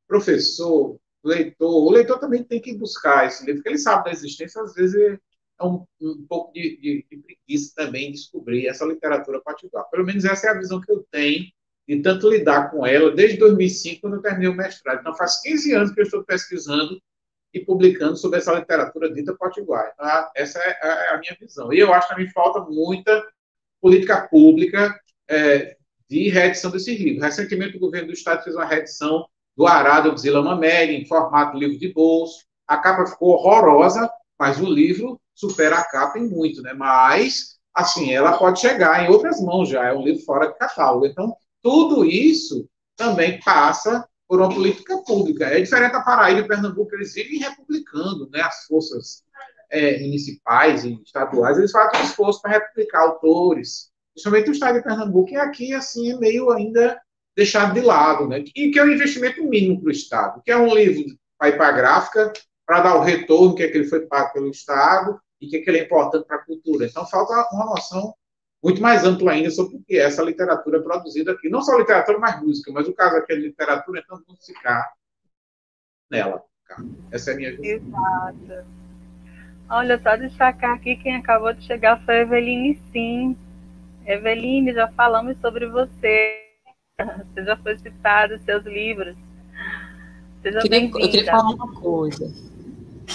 professor, leitor. O leitor também tem que buscar esse livro, porque ele sabe da existência, às vezes é um pouco de preguiça também descobrir essa literatura particular. Pelo menos essa é a visão que eu tenho de tanto lidar com ela desde 2005, quando eu terminei o mestrado. Então, faz 15 anos que eu estou pesquisando e publicando sobre essa literatura dita potiguar. Então, essa é a minha visão. E eu acho que também falta muita política pública de reedição desse livro. Recentemente, o governo do Estado fez uma reedição do Arado de Zila Mameli, em formato livro de bolso. A capa ficou horrorosa, mas o livro supera a capa em muito, né? Mas, assim, ela pode chegar em outras mãos já, é um livro fora de catálogo. Então, tudo isso também passa por uma política pública. É diferente da Paraíba e Pernambuco, eles vivem republicando, né? As forças municipais e estaduais, eles fazem um esforço para republicar autores, principalmente o estado de Pernambuco, e aqui, assim, é meio ainda deixado de lado, né? E que é um investimento mínimo para o Estado, que é um livro para ir para a gráfica, para dar o retorno que ele foi pago pelo Estado e que ele é importante para a cultura. Então, falta uma noção muito mais ampla ainda sobre o que é essa literatura produzida aqui. Não só literatura, mas música, mas o caso aqui é literatura, então vamos ficar nela. Essa é a minha visão. Exato. Olha, só destacar aqui, quem acabou de chegar foi a Eveline Sim. Eveline, já falamos sobre você. Você já foi citado, seus livros. Seja bem-vinda. Eu queria falar uma coisa.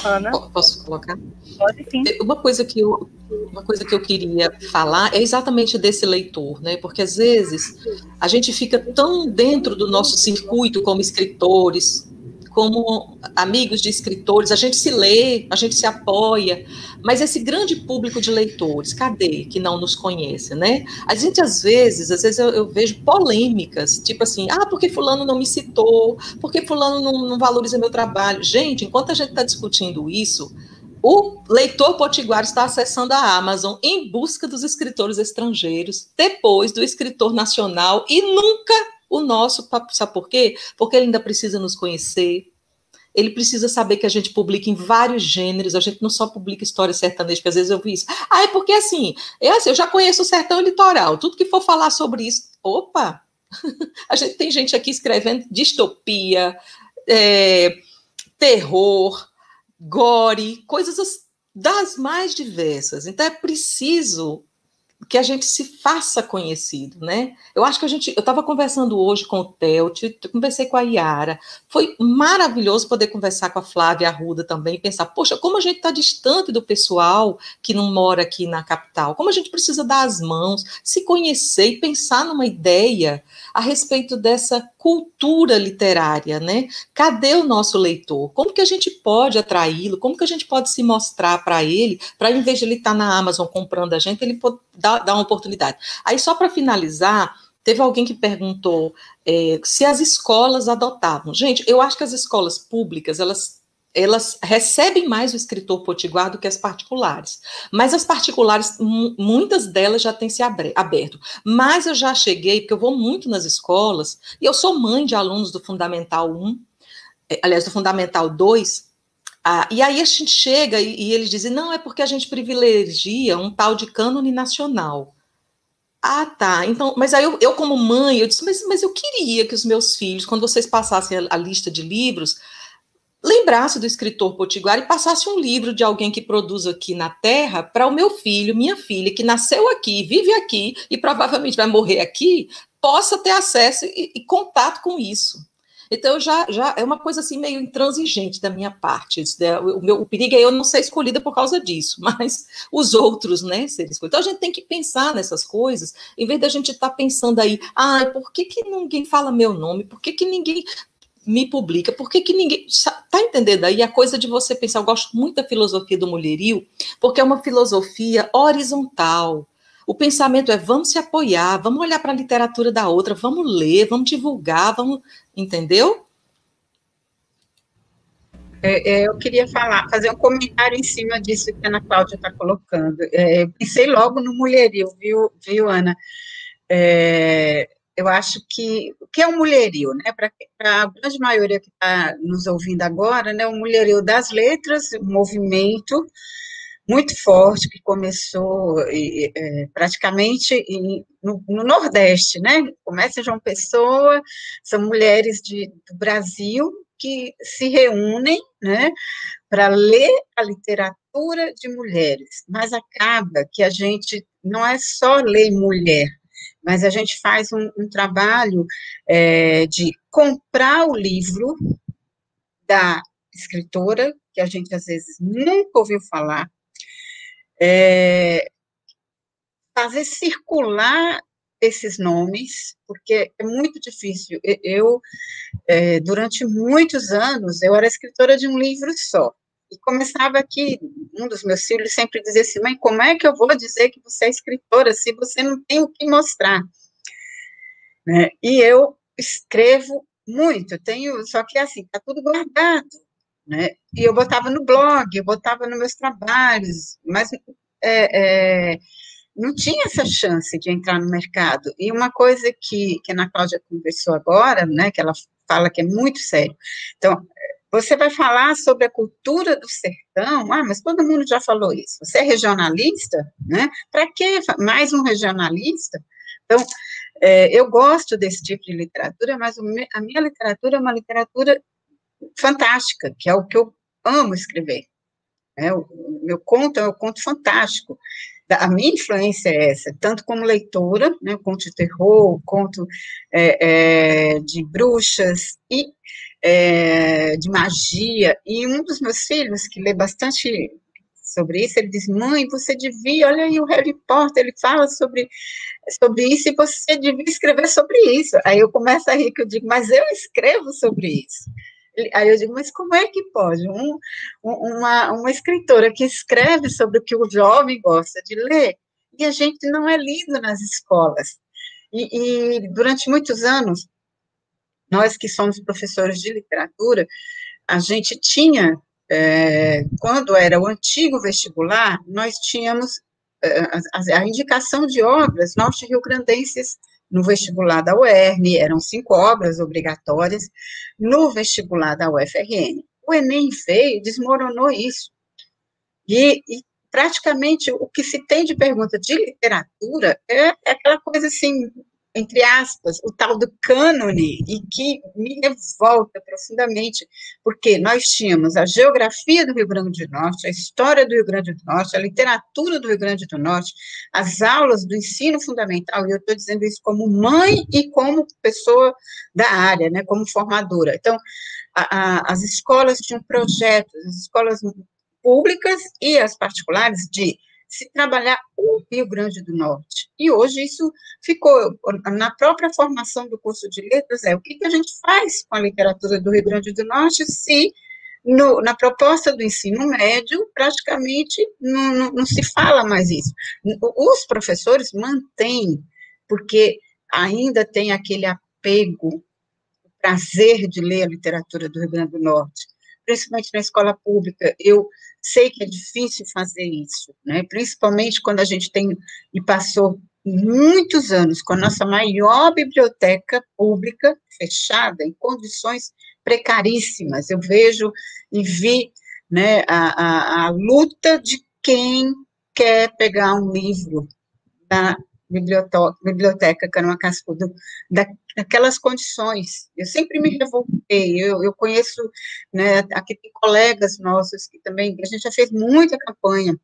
Ana? Posso colocar? Pode sim. Uma coisa que eu queria falar é exatamente desse leitor, né? Porque às vezes a gente fica tão dentro do nosso circuito como escritores, como amigos de escritores, a gente se lê, a gente se apoia, mas esse grande público de leitores, cadê? Que não nos conhece, né? A gente, às vezes eu vejo polêmicas, tipo assim, por que fulano não me citou? Por que fulano não valoriza meu trabalho? Gente, enquanto a gente está discutindo isso, o leitor potiguar está acessando a Amazon em busca dos escritores estrangeiros, depois do escritor nacional, e nunca o nosso, sabe por quê? Porque ele ainda precisa nos conhecer, ele precisa saber que a gente publica em vários gêneros, a gente não só publica história sertaneja, porque às vezes eu vi isso. É porque assim, eu já conheço o sertão litoral, tudo que for falar sobre isso, opa, tem gente aqui escrevendo distopia, terror, gore, coisas das mais diversas. Então é preciso que a gente se faça conhecido, né? Eu acho que eu estava conversando hoje com o Telt, conversei com a Yara, foi maravilhoso poder conversar com a Flávia Arruda também, e pensar, poxa, como a gente está distante do pessoal que não mora aqui na capital, como a gente precisa dar as mãos, se conhecer e pensar numa ideia a respeito dessa cultura literária, né? Cadê o nosso leitor? Como que a gente pode atraí-lo? Como que a gente pode se mostrar para ele, para em vez de ele estar na Amazon comprando a gente, ele pode dar uma oportunidade. Aí, só para finalizar, teve alguém que perguntou se as escolas adotavam. Gente, eu acho que as escolas públicas, elas recebem mais o escritor potiguar do que as particulares. Mas as particulares, muitas delas já têm se aberto. Mas eu já cheguei, porque eu vou muito nas escolas, e eu sou mãe de alunos do Fundamental 1, aliás, do Fundamental 2, e aí a gente chega e eles dizem, não, é porque a gente privilegia um tal de cânone nacional. Tá, então, mas aí eu como mãe, eu disse, mas eu queria que os meus filhos, quando vocês passassem a lista de livros, lembrasse do escritor potiguar e passasse um livro de alguém que produz aqui na terra para o meu filho, minha filha, que nasceu aqui, vive aqui e provavelmente vai morrer aqui, possa ter acesso e contato com isso. Então, já é uma coisa assim meio intransigente da minha parte. O perigo é eu não ser escolhida por causa disso, mas os outros, né, serem escolhidos. Então, a gente tem que pensar nessas coisas, em vez da gente estar pensando aí, por que ninguém fala meu nome? Por que ninguém me publica? Por que ninguém... Tá entendendo aí a coisa de você pensar? Eu gosto muito da filosofia do mulherio, porque é uma filosofia horizontal. O pensamento é, vamos se apoiar, vamos olhar para a literatura da outra, vamos ler, vamos divulgar, vamos... Entendeu? Eu queria fazer um comentário em cima disso que a Ana Cláudia está colocando. Pensei logo no mulherio, viu, Ana? Eu acho que... O que é um mulherio, né? Para a grande maioria que está nos ouvindo agora, né? O mulherio das letras, um movimento muito forte, que começou praticamente no Nordeste, né? Começa em João Pessoa, são mulheres do Brasil que se reúnem, né, para ler a literatura de mulheres, mas acaba que a gente não é só ler mulher, mas a gente faz um trabalho de comprar o livro da escritora, que a gente às vezes nunca ouviu falar, fazer circular esses nomes, porque é muito difícil. Durante muitos anos, eu era escritora de um livro só, e começava aqui, um dos meus filhos sempre dizia assim, mãe, como é que eu vou dizer que você é escritora, se você não tem o que mostrar? Né? E eu escrevo muito, só que assim, está tudo guardado, né? E eu botava no blog, eu botava nos meus trabalhos, mas não tinha essa chance de entrar no mercado. E uma coisa que a Ana Cláudia conversou agora, né, que ela fala que é muito sério. Então, você vai falar sobre a cultura do sertão, mas todo mundo já falou isso. Você é regionalista, né? Para que mais um regionalista? Então, eu gosto desse tipo de literatura, mas a minha literatura é uma literatura fantástica, que é o que eu amo escrever. O meu conto é um conto fantástico. A minha influência é essa, tanto como leitora, né, conto de terror, conto de bruxas e de magia, e um dos meus filhos, que lê bastante sobre isso, ele diz, mãe, você devia, olha aí o Harry Potter, ele fala sobre isso, e você devia escrever sobre isso. Aí eu começo a rir, que eu digo, mas eu escrevo sobre isso. Aí eu digo, mas como é que pode? Uma escritora que escreve sobre o que o jovem gosta de ler, e a gente não é lido nas escolas. E durante muitos anos, nós que somos professores de literatura, a gente tinha, quando era o antigo vestibular, nós tínhamos a indicação de obras norte-riograndenses no vestibular da UERN, eram 5 obras obrigatórias, no vestibular da UFRN. O Enem veio e desmoronou isso. E praticamente o que se tem de pergunta de literatura é aquela coisa assim, entre aspas, o tal do cânone, e que me revolta profundamente, porque nós tínhamos a geografia do Rio Grande do Norte, a história do Rio Grande do Norte, a literatura do Rio Grande do Norte, as aulas do ensino fundamental, e eu estou dizendo isso como mãe e como pessoa da área, né, como formadora. Então, as escolas tinham projetos, as escolas públicas e as particulares de se trabalhar o Rio Grande do Norte. E hoje isso ficou, na própria formação do curso de letras, o que a gente faz com a literatura do Rio Grande do Norte se, na proposta do ensino médio, praticamente não se fala mais isso. Os professores mantêm, porque ainda tem aquele apego, o prazer de ler a literatura do Rio Grande do Norte, principalmente na escola pública. Eu sei que é difícil fazer isso, né? Principalmente quando a gente tem, e passou muitos anos com a nossa maior biblioteca pública fechada, em condições precaríssimas. Eu vejo e vi, né, a luta de quem quer pegar um livro da biblioteca Canoa Cascudo, daquelas condições. Eu sempre me revoltei, eu conheço, né, aqui tem colegas nossos que também, a gente já fez muita campanha,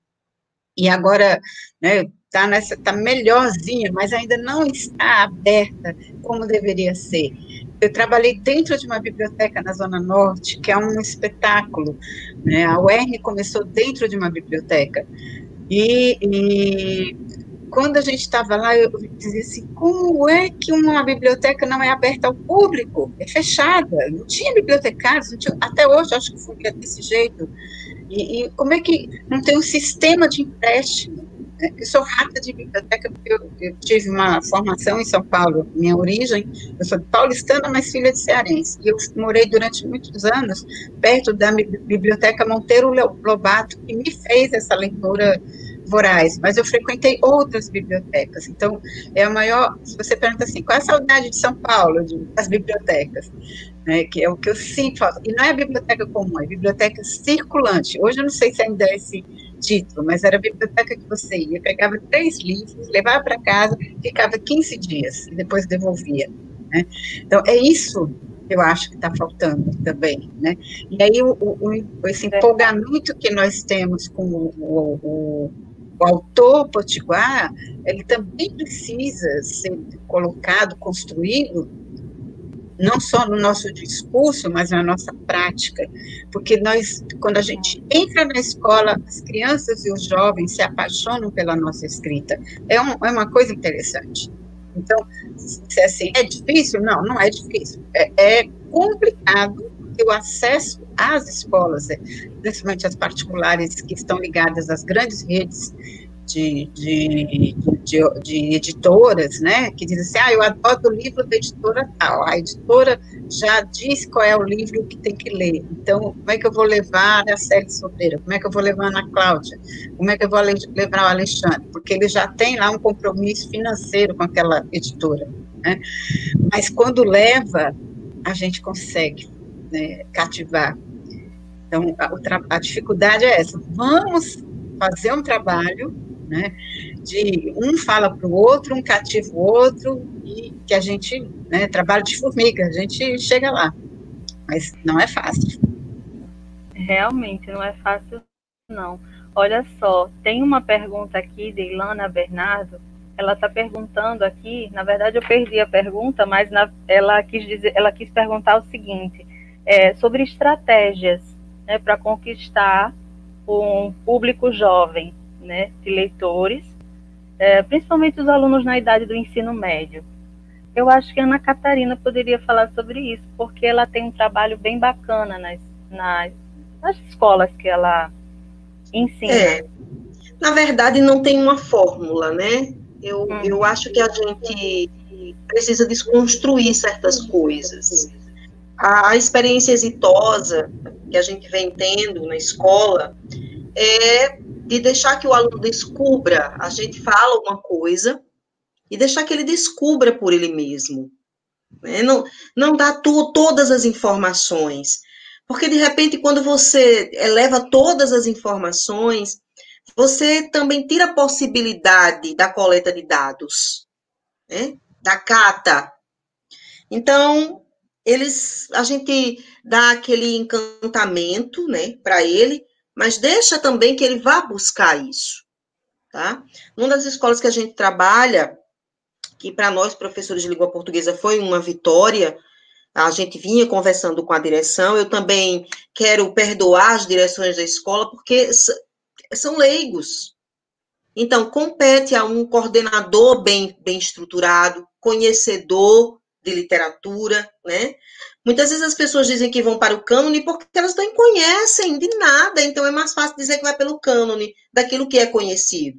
e agora, né, tá melhorzinha, mas ainda não está aberta como deveria ser. eu trabalhei dentro de uma biblioteca na Zona Norte, que é um espetáculo, né? A UERN começou dentro de uma biblioteca. E quando a gente estava lá, eu dizia assim, como é que uma biblioteca não é aberta ao público? É fechada, não tinha bibliotecários, não tinha, até hoje acho que foi desse jeito. E como é que não tem um sistema de empréstimo? Eu sou rata de biblioteca, porque eu tive uma formação em São Paulo, minha origem, eu sou paulistana, mas filha de cearense, e eu morei durante muitos anos perto da Biblioteca Monteiro Lobato, que me fez essa leitura voraz, mas eu frequentei outras bibliotecas, então, é a maior, se você pergunta assim, qual é a saudade de São Paulo, das bibliotecas, né, que é o que eu sinto, e não é biblioteca comum, é biblioteca circulante, hoje eu não sei se ainda é esse título, mas era a biblioteca que você ia, pegava 3 livros, levava para casa, ficava 15 dias, e depois devolvia, né, então é isso que eu acho que está faltando também, né, e aí esse empolgamento que nós temos com o autor potiguar, ele também precisa ser colocado, construído, não só no nosso discurso, mas na nossa prática, porque quando a gente entra na escola, as crianças e os jovens se apaixonam pela nossa escrita, é uma coisa interessante. Então, se assim, é difícil? Não, não é difícil, é complicado, porque o acesso às escolas, principalmente as particulares que estão ligadas às grandes redes de editoras, né, que dizem assim, eu adoro o livro da editora tal, a editora já diz qual é o livro que tem que ler, então, como é que eu vou levar a Célia Sobreira, como é que eu vou levar a Ana Cláudia, como é que eu vou levar o Alexandre, porque ele já tem lá um compromisso financeiro com aquela editora, né, mas quando leva, a gente consegue, né, cativar. Então, a dificuldade é essa, vamos fazer um trabalho, né, de um fala para o outro, um cativa o outro, e que a gente, né, trabalho de formiga, a gente chega lá, mas não é fácil. Realmente, não é fácil, não. Olha só, tem uma pergunta aqui de Ilana Bernardo, ela está perguntando aqui, na verdade eu perdi a pergunta, mas ela quis perguntar o seguinte, sobre estratégias, né, para conquistar um público jovem, né, de leitores, principalmente os alunos na idade do ensino médio. Eu acho que a Ana Catarina poderia falar sobre isso, porque ela tem um trabalho bem bacana nas escolas que ela ensina. Na verdade, não tem uma fórmula, né? Eu acho que a gente precisa desconstruir certas coisas. A experiência exitosa que a gente vem tendo na escola é de deixar que o aluno descubra, a gente fala uma coisa, e deixar que ele descubra por ele mesmo. Né? Não dá todas as informações, porque, de repente, quando você eleva todas as informações, você também tira a possibilidade da coleta de dados, né? Da cata. Então, a gente dá aquele encantamento, né, para ele, mas deixa também que ele vá buscar isso, tá? Uma das escolas que a gente trabalha, que para nós, professores de língua portuguesa, foi uma vitória, a gente vinha conversando com a direção, eu também quero perdoar as direções da escola, porque são leigos. Então, compete a um coordenador bem estruturado, conhecedor de literatura, né? Muitas vezes as pessoas dizem que vão para o cânone porque elas não conhecem de nada, então é mais fácil dizer que vai pelo cânone, daquilo que é conhecido.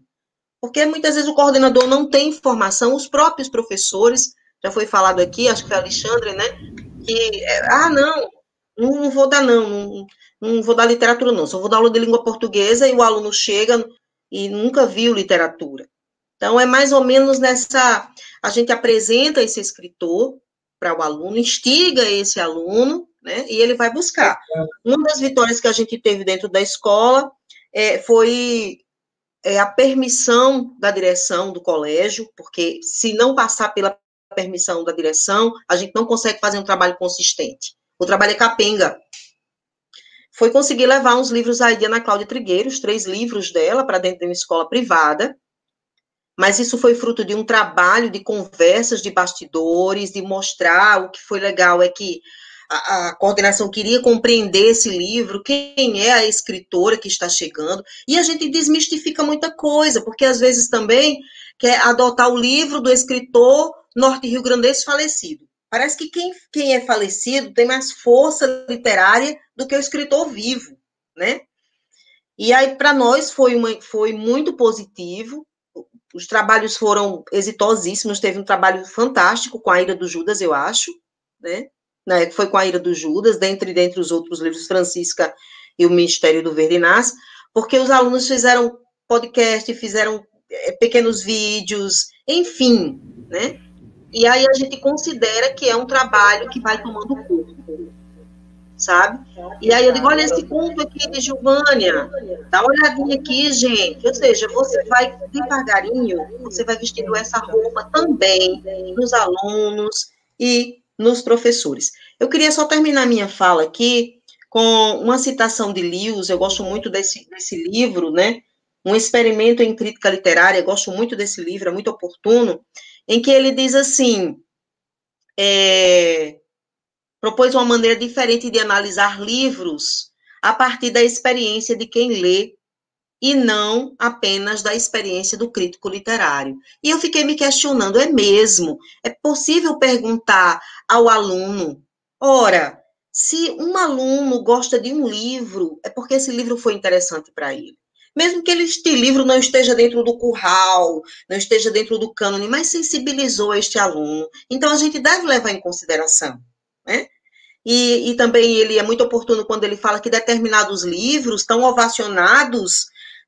Porque muitas vezes o coordenador não tem informação, os próprios professores, já foi falado aqui, acho que foi Alexandre, né? Que, não vou dar não vou dar literatura não, só vou dar aula de língua portuguesa e o aluno chega e nunca viu literatura. Então, é mais ou menos a gente apresenta esse escritor para o aluno, instiga esse aluno, né, e ele vai buscar. Uma das vitórias que a gente teve dentro da escola foi a permissão da direção do colégio, porque se não passar pela permissão da direção, a gente não consegue fazer um trabalho consistente. O trabalho é capenga. Foi conseguir levar uns livros aí de Ana Cláudia Trigueiro, os 3 livros dela, para dentro de uma escola privada, mas isso foi fruto de um trabalho de conversas de bastidores, de mostrar. O que foi legal é que a coordenação queria compreender esse livro, quem é a escritora que está chegando, e a gente desmistifica muita coisa, porque às vezes também quer adotar o livro do escritor norte-riograndense falecido. Parece que quem é falecido tem mais força literária do que o escritor vivo, né? E aí, para nós, foi muito positivo. Os trabalhos foram exitosíssimos. Teve um trabalho fantástico com a Ira do Judas, eu acho, né? Foi com a Ira do Judas, dentre os outros livros, Francisca e o Mistério do Verde Nasce, porque os alunos fizeram podcast, fizeram pequenos vídeos, enfim, né? E aí a gente considera que é um trabalho que vai tomando corpo, sabe? E aí eu digo, olha esse conto aqui de Giovânia, dá uma olhadinha aqui, gente. Ou seja, você vai devagarinho, você vai vestindo essa roupa também nos alunos e nos professores. Eu queria só terminar minha fala aqui com uma citação de Lewis. Eu gosto muito desse livro, né? Um Experimento em Crítica Literária. Eu gosto muito desse livro, é muito oportuno, em que ele diz assim, propôs uma maneira diferente de analisar livros a partir da experiência de quem lê e não apenas da experiência do crítico literário. E eu fiquei me questionando, é mesmo? É possível perguntar ao aluno, ora, se um aluno gosta de um livro, é porque esse livro foi interessante para ele. Mesmo que este livro não esteja dentro do curral, não esteja dentro do cânone, mas sensibilizou este aluno. Então, a gente deve levar em consideração, né? E também ele é muito oportuno quando ele fala que determinados livros estão ovacionados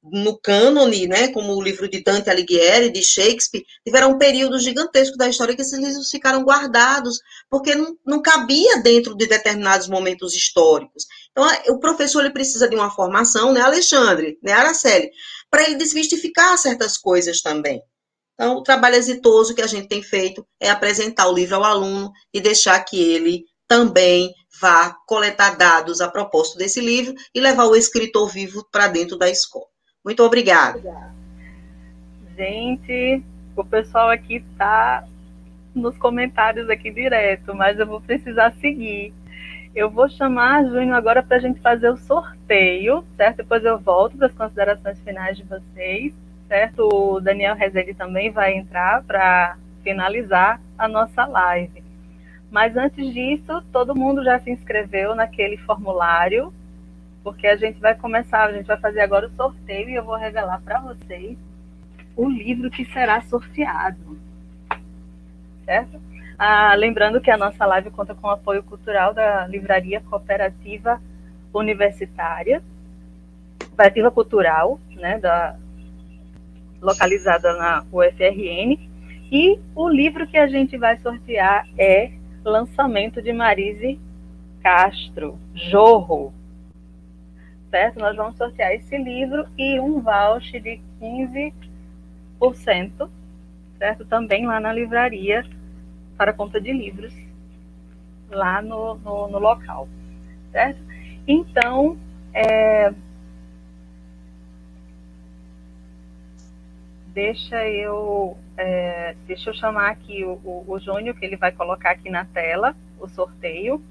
no cânone, né, como o livro de Dante Alighieri, de Shakespeare, tiveram um período gigantesco da história que esses livros ficaram guardados, porque não cabia dentro de determinados momentos históricos. Então, o professor ele precisa de uma formação, né, Alexandre, né, Araceli, para ele desmistificar certas coisas também. Então, o trabalho exitoso que a gente tem feito é apresentar o livro ao aluno e deixar que ele também vá coletar dados a propósito desse livro e levar o escritor vivo para dentro da escola. Muito obrigada. Gente, o pessoal aqui está nos comentários aqui direto, mas eu vou precisar seguir. Eu vou chamar a Júnior agora para a gente fazer o sorteio, certo? Depois eu volto para as considerações finais de vocês, certo? O Daniel Rezende também vai entrar para finalizar a nossa live. Mas antes disso, todo mundo já se inscreveu naquele formulário, porque a gente vai fazer agora o sorteio e eu vou revelar para vocês o livro que será sorteado, certo? Lembrando que a nossa live conta com o apoio cultural da Livraria Cooperativa Universitária, Cooperativa Cultural, né, localizada na UFRN, e o livro que a gente vai sortear é Lançamento de Marise Castro, Jorro, certo? Nós vamos sortear esse livro e um voucher de 15%, certo? Também lá na livraria, para compra de livros, lá no local, certo? Então, deixa eu chamar aqui o Júnior, que ele vai colocar aqui na tela o sorteio.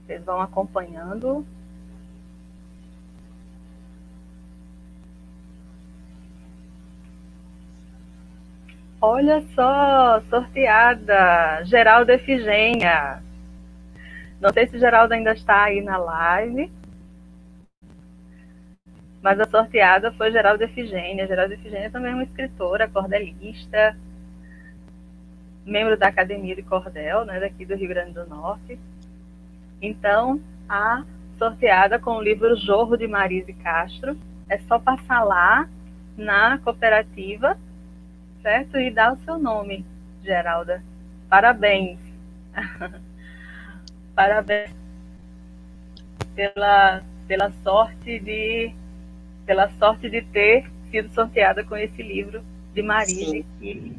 Vocês vão acompanhando. Olha só, sorteada, Geralda Efigênia. Não sei se o Geraldo ainda está aí na live, mas a sorteada foi Geralda Efigênia. Geralda Efigênia também é uma escritora, cordelista, membro da Academia de Cordel, né, daqui do Rio Grande do Norte. Então, a sorteada com o livro Jorro de Marise Castro. É só passar lá na cooperativa, certo? E dar o seu nome, Geralda. Parabéns. Parabéns pela sorte de ter sido sorteada com esse livro de Marise, que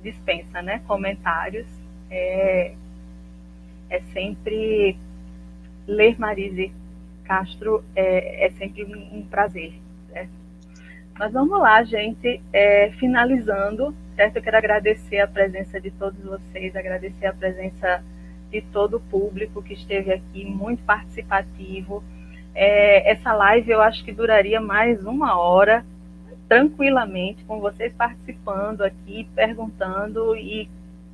dispensa, né, comentários. É sempre ler Marise Castro é sempre um prazer, certo? Mas vamos lá, gente, finalizando, certo? Eu quero agradecer a presença de todos vocês, agradecer a presença de todo o público que esteve aqui, muito participativo. Essa live eu acho que duraria mais 1 hora, tranquilamente, com vocês participando aqui, perguntando e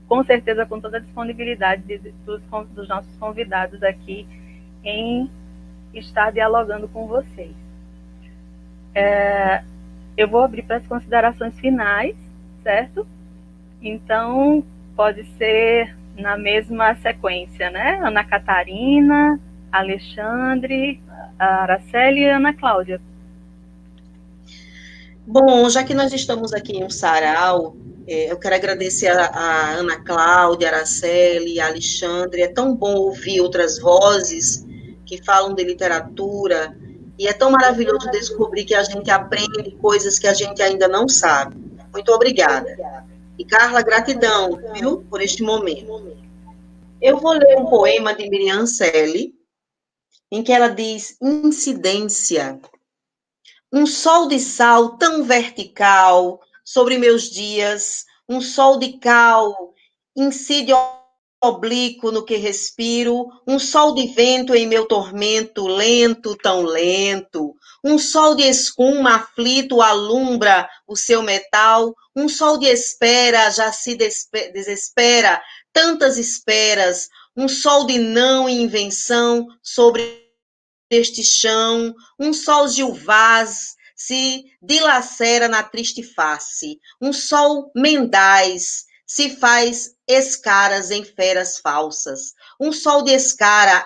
com certeza com toda a disponibilidade dos nossos convidados aqui em estar dialogando com vocês. Eu vou abrir para as considerações finais, certo? Então, pode ser na mesma sequência, né? Ana Catarina, Alexandre, a Araceli e a Ana Cláudia. Bom, já que nós estamos aqui em um sarau, eu quero agradecer a Ana Cláudia, a Araceli, a Alexandre. É tão bom ouvir outras vozes que falam de literatura, e é tão maravilhoso descobrir que a gente aprende coisas que a gente ainda não sabe. Muito obrigada. E, Carla, gratidão, viu, por este momento. Eu vou ler um poema de Miriam Selle, em que ela diz: incidência. Um sol de sal tão vertical sobre meus dias, um sol de cal incide oblíquo no que respiro, um sol de vento em meu tormento, lento, tão lento, um sol de escuma aflito alumbra o seu metal, um sol de espera já se desespera, tantas esperas, um sol de não e invenção sobre este chão, um sol gilvaz se dilacera na triste face, um sol mendaz se faz escaras em feras falsas, um sol de escara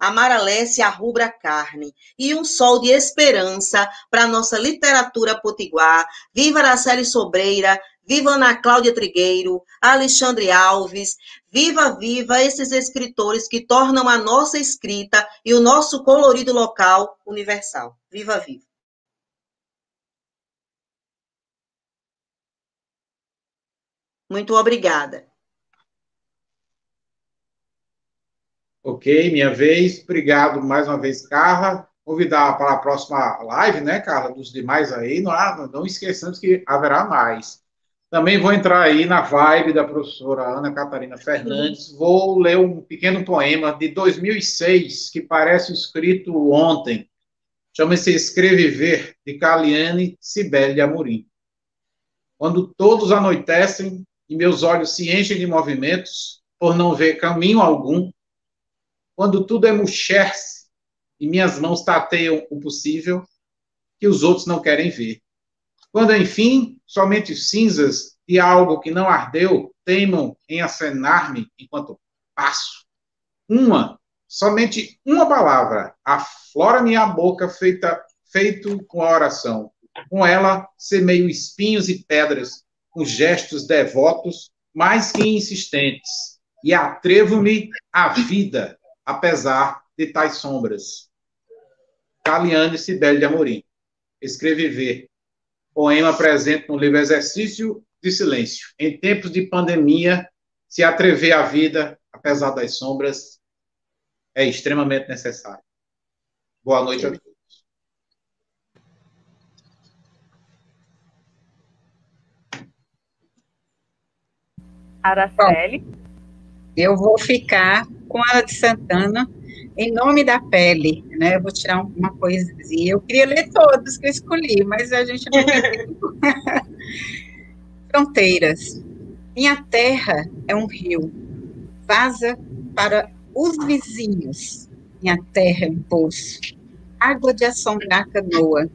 amarelece a rubra carne, e um sol de esperança para a nossa literatura potiguar. Viva Araceli Sobreira, viva Ana Cláudia Trigueiro, Alexandre Alves, viva, viva esses escritores que tornam a nossa escrita e o nosso colorido local universal. Viva, viva. Muito obrigada. Ok, minha vez. Obrigado mais uma vez, Carla. Convidar para a próxima live, né, Carla, dos demais aí. Não esqueçamos que haverá mais. Também vou entrar aí na vibe da professora Ana Catarina Fernandes. Vou ler um pequeno poema de 2006, que parece escrito ontem. Chama-se Escreviver, de Caliane Cibele de Amorim. Quando todos anoitecem e meus olhos se enchem de movimentos, por não ver caminho algum, quando tudo emuxerce e minhas mãos tateiam o possível, que os outros não querem ver. Quando, enfim, somente cinzas de algo que não ardeu teimam em acenar-me enquanto passo. Somente uma palavra, aflora minha boca feito com a oração. Com ela, semeio espinhos e pedras, com gestos devotos, mais que insistentes, e atrevo-me à vida, apesar de tais sombras. Caliane Cibele de Amorim. Escreviver. Poema presente no livro Exercício de Silêncio. Em tempos de pandemia, se atrever à vida, apesar das sombras, é extremamente necessário. Boa noite a todos. Araceli. Eu vou ficar com a de Santana, Em Nome da Pele, né? Eu vou tirar uma poesia. Eu queria ler todos que eu escolhi, mas a gente não tem tempo. Fronteiras. Minha terra é um rio. Vaza para os vizinhos. Minha terra é um poço. Água de assombrar canoa.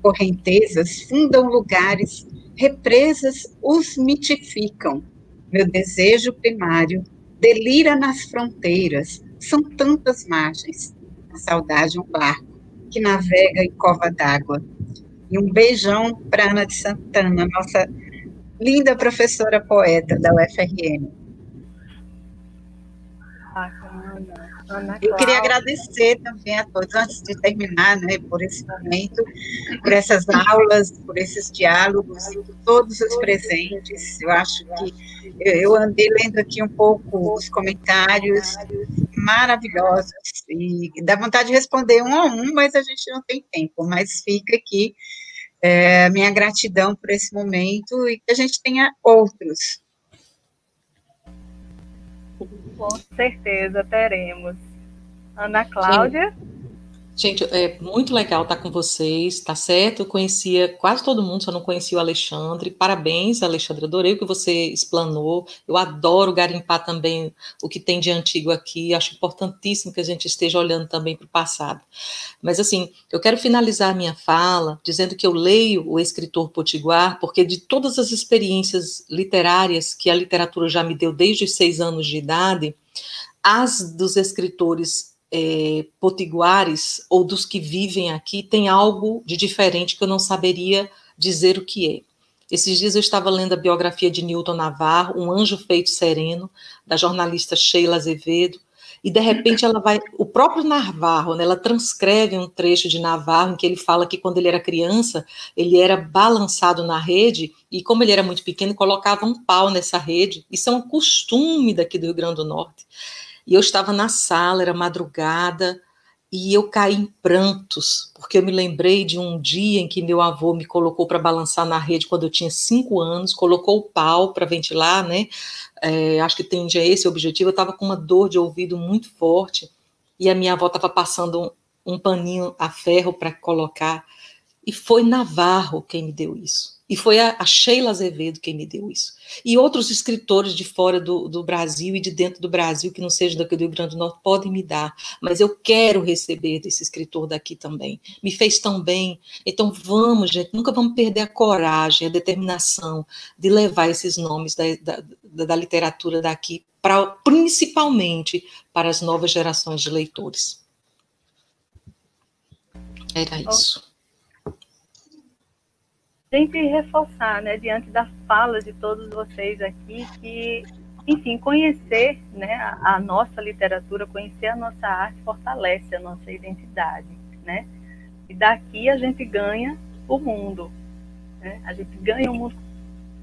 Correntezas fundam lugares. Represas os mitificam. Meu desejo primário delira nas fronteiras. São tantas margens. A saudade é um barco que navega em cova d'água. E um beijão para Ana de Santana, nossa linda professora poeta da UFRN. Eu queria agradecer também a todos, antes de terminar, né, por esse momento, por essas aulas, por esses diálogos, por todos os presentes. Eu acho que eu andei lendo aqui um pouco os comentários maravilhosos, e dá vontade de responder um a um, mas a gente não tem tempo, mas fica aqui minha gratidão por esse momento e que a gente tenha outros. Com certeza teremos. Ana Cláudia? Gente, é muito legal estar com vocês, tá certo? Eu conhecia quase todo mundo, só não conhecia o Alexandre. Parabéns, Alexandre, adorei o que você explanou. Eu adoro garimpar também o que tem de antigo aqui. Acho importantíssimo que a gente esteja olhando também para o passado. Mas, assim, eu quero finalizar a minha fala dizendo que eu leio o escritor Potiguar, porque de todas as experiências literárias que a literatura já me deu desde os 6 anos de idade, as dos escritores potiguares, ou dos que vivem aqui, tem algo de diferente que eu não saberia dizer o que é. Esses dias eu estava lendo a biografia de Newton Navarro, Um Anjo Feito Sereno, da jornalista Sheila Azevedo, e de repente ela vai, o próprio Navarro, né, ela transcreve um trecho de Navarro em que ele fala que quando ele era criança, ele era balançado na rede, e como ele era muito pequeno, colocava um pau nessa rede. Isso é um costume daqui do Rio Grande do Norte. E eu estava na sala, era madrugada, e eu caí em prantos, porque eu me lembrei de um dia em que meu avô me colocou para balançar na rede quando eu tinha 5 anos, colocou o pau para ventilar, né? Acho que tem já esse objetivo. Eu estava com uma dor de ouvido muito forte, e a minha avó estava passando um paninho a ferro para colocar, e foi Navarro quem me deu isso. E foi a Sheila Azevedo quem me deu isso. E outros escritores de fora do Brasil e de dentro do Brasil, que não seja daqui do Rio Grande do Norte, podem me dar. Mas eu quero receber desse escritor daqui também. Me fez tão bem. Então vamos, gente, nunca vamos perder a coragem, a determinação de levar esses nomes da literatura daqui, principalmente para as novas gerações de leitores. Era isso. Sempre reforçar, né, diante da fala de todos vocês aqui, que, enfim, conhecer, né, a nossa literatura, conhecer a nossa arte fortalece a nossa identidade, né? E daqui a gente ganha o mundo, né? A gente ganha o mundo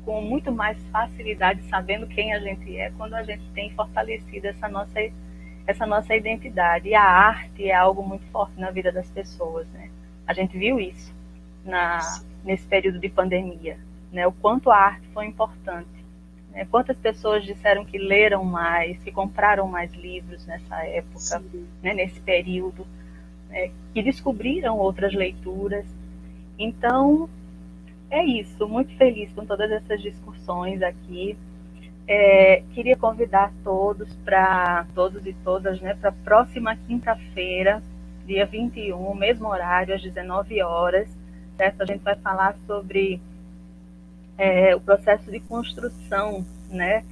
com muito mais facilidade, sabendo quem a gente é, quando a gente tem fortalecido essa nossa identidade. E a arte é algo muito forte na vida das pessoas, né? A gente viu isso nesse período de pandemia, né, o quanto a arte foi importante, né, quantas pessoas disseram que leram mais, que compraram mais livros nessa época, né, nesse período, né, que descobriram outras leituras. Então, é isso, muito feliz com todas essas discussões aqui. Queria convidar todos e todas, né, para a próxima quinta-feira, dia 21, mesmo horário, às 19 horas, certo? A gente vai falar sobre o processo de construção, né?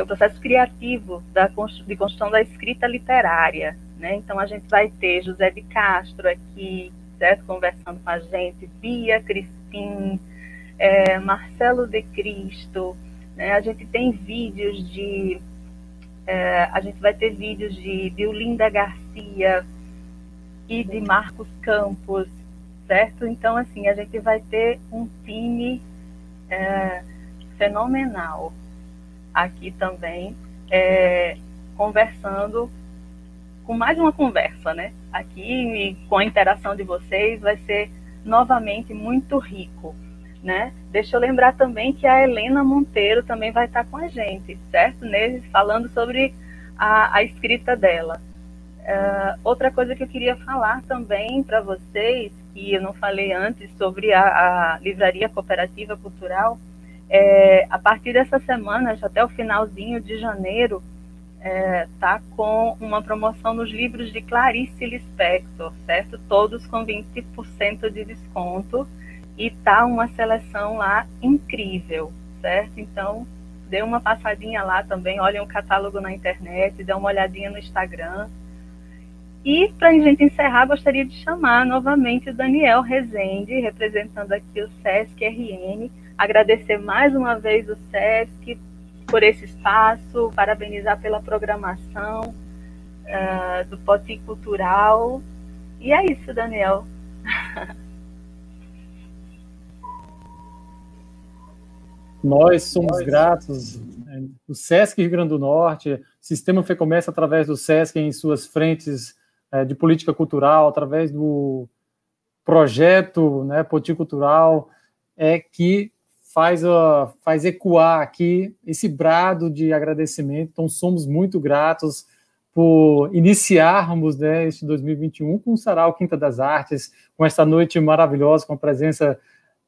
O processo criativo de construção da escrita literária, né? Então, a gente vai ter José de Castro aqui, certo? Conversando com a gente, Bia Crispim, Marcelo de Cristo, né? A gente tem vídeos a gente vai ter vídeos de Olinda Garcia e de Marcos Campos, certo? Então, assim, a gente vai ter um time fenomenal aqui também, conversando, com mais uma conversa, né? Aqui, com a interação de vocês, vai ser novamente muito rico, né? Deixa eu lembrar também que a Helena Monteiro também vai estar com a gente, certo? Falando sobre a escrita dela. Outra coisa que eu queria falar também para vocês, que eu não falei antes, sobre a Livraria Cooperativa Cultural, a partir dessa semana, já até o finalzinho de janeiro, tá com uma promoção nos livros de Clarice Lispector, certo? Todos com 20% de desconto, e tá uma seleção lá incrível, certo? Então, dê uma passadinha lá também, olhem o catálogo na internet, dê uma olhadinha no Instagram. E, para a gente encerrar, gostaria de chamar novamente o Daniel Rezende, representando aqui o SESC RN, agradecer mais uma vez o SESC por esse espaço, parabenizar pela programação, do Poti Cultural. E é isso, Daniel. Nós somos gratos. O SESC Rio Grande do Norte, o Sistema FEComércio, através do SESC em suas frentes de política cultural, através do projeto, né, Poti Cultural, que faz ecoar aqui esse brado de agradecimento. Então, somos muito gratos por iniciarmos, né, este 2021 com o Sarau Quinta das Artes, com esta noite maravilhosa, com a presença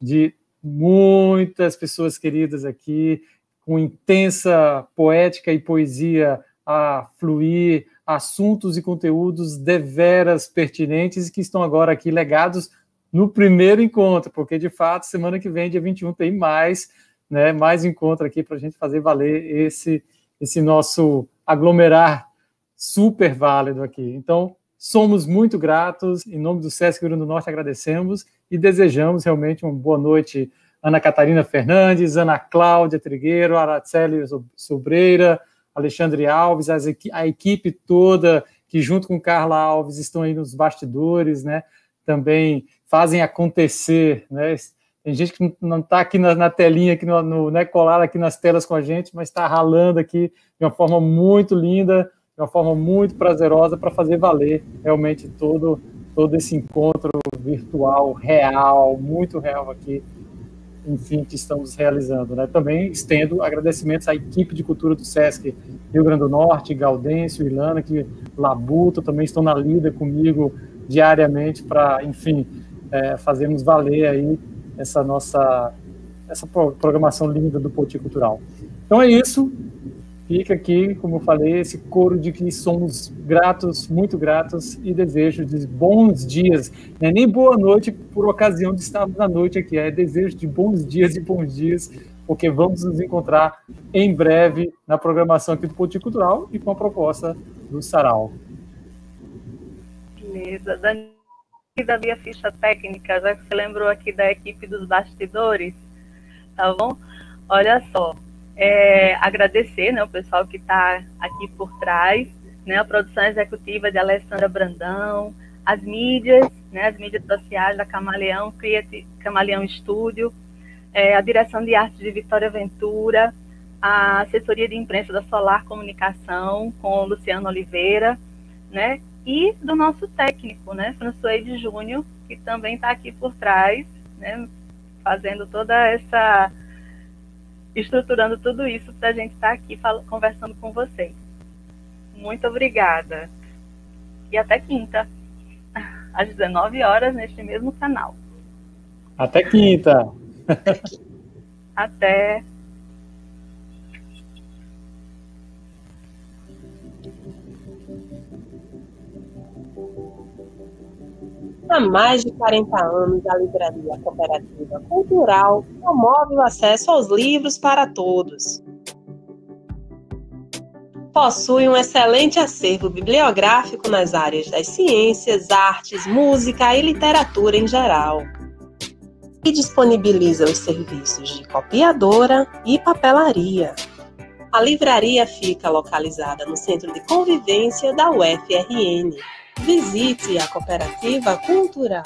de muitas pessoas queridas aqui, com intensa poética e poesia a fluir, assuntos e conteúdos deveras pertinentes que estão agora aqui legados no primeiro encontro, porque, de fato, semana que vem, dia 21, tem mais, né, mais encontro aqui para a gente fazer valer esse nosso aglomerar super válido aqui. Então, somos muito gratos, em nome do SESC Rio Grande do Norte, agradecemos e desejamos realmente uma boa noite, Ana Catarina Fernandes, Ana Cláudia Trigueiro, Araceli Sobreira, Alexandre Alves, a equipe toda que, junto com Carla Alves, estão aí nos bastidores, né, também fazem acontecer, né? Tem gente que não está aqui na telinha, aqui né, colada aqui nas telas com a gente, mas está ralando aqui de uma forma muito linda, de uma forma muito prazerosa para fazer valer realmente todo esse encontro virtual, real, muito real aqui, enfim, que estamos realizando, né? Também estendo agradecimentos à equipe de cultura do SESC Rio Grande do Norte, Gaudêncio, Ilana, que Labuto também estão na lida comigo diariamente para, enfim, fazermos valer aí essa programação linda do Poti Cultural. Então é isso, fica aqui, como eu falei, esse coro de que somos gratos, muito gratos, e desejo de bons dias, não é nem boa noite por ocasião de estarmos na noite aqui, é desejo de bons dias, porque vamos nos encontrar em breve na programação aqui do Poti Cultural e com a proposta do Sarau. Beleza, Dani, da minha ficha técnica, já que você lembrou aqui da equipe dos bastidores, tá bom? Olha só, agradecer, né, o pessoal que está aqui por trás, né, a produção executiva de Alessandra Brandão, as mídias sociais da Camaleão Estúdio, a direção de arte de Vitória Ventura, a assessoria de imprensa da Solar Comunicação, com o Luciano Oliveira, né, e do nosso técnico, né, François Júnior, que também está aqui por trás, né, fazendo toda essa, estruturando tudo isso para a gente estar aqui conversando com vocês. Muito obrigada. E até quinta, às 19 horas, neste mesmo canal. Até quinta. Até. Há mais de 40 anos, a Livraria Cooperativa Cultural promove o acesso aos livros para todos. Possui um excelente acervo bibliográfico nas áreas das ciências, artes, música e literatura em geral. E disponibiliza os serviços de copiadora e papelaria. A livraria fica localizada no Centro de Convivência da UFRN. Visite a Cooperativa Cultural.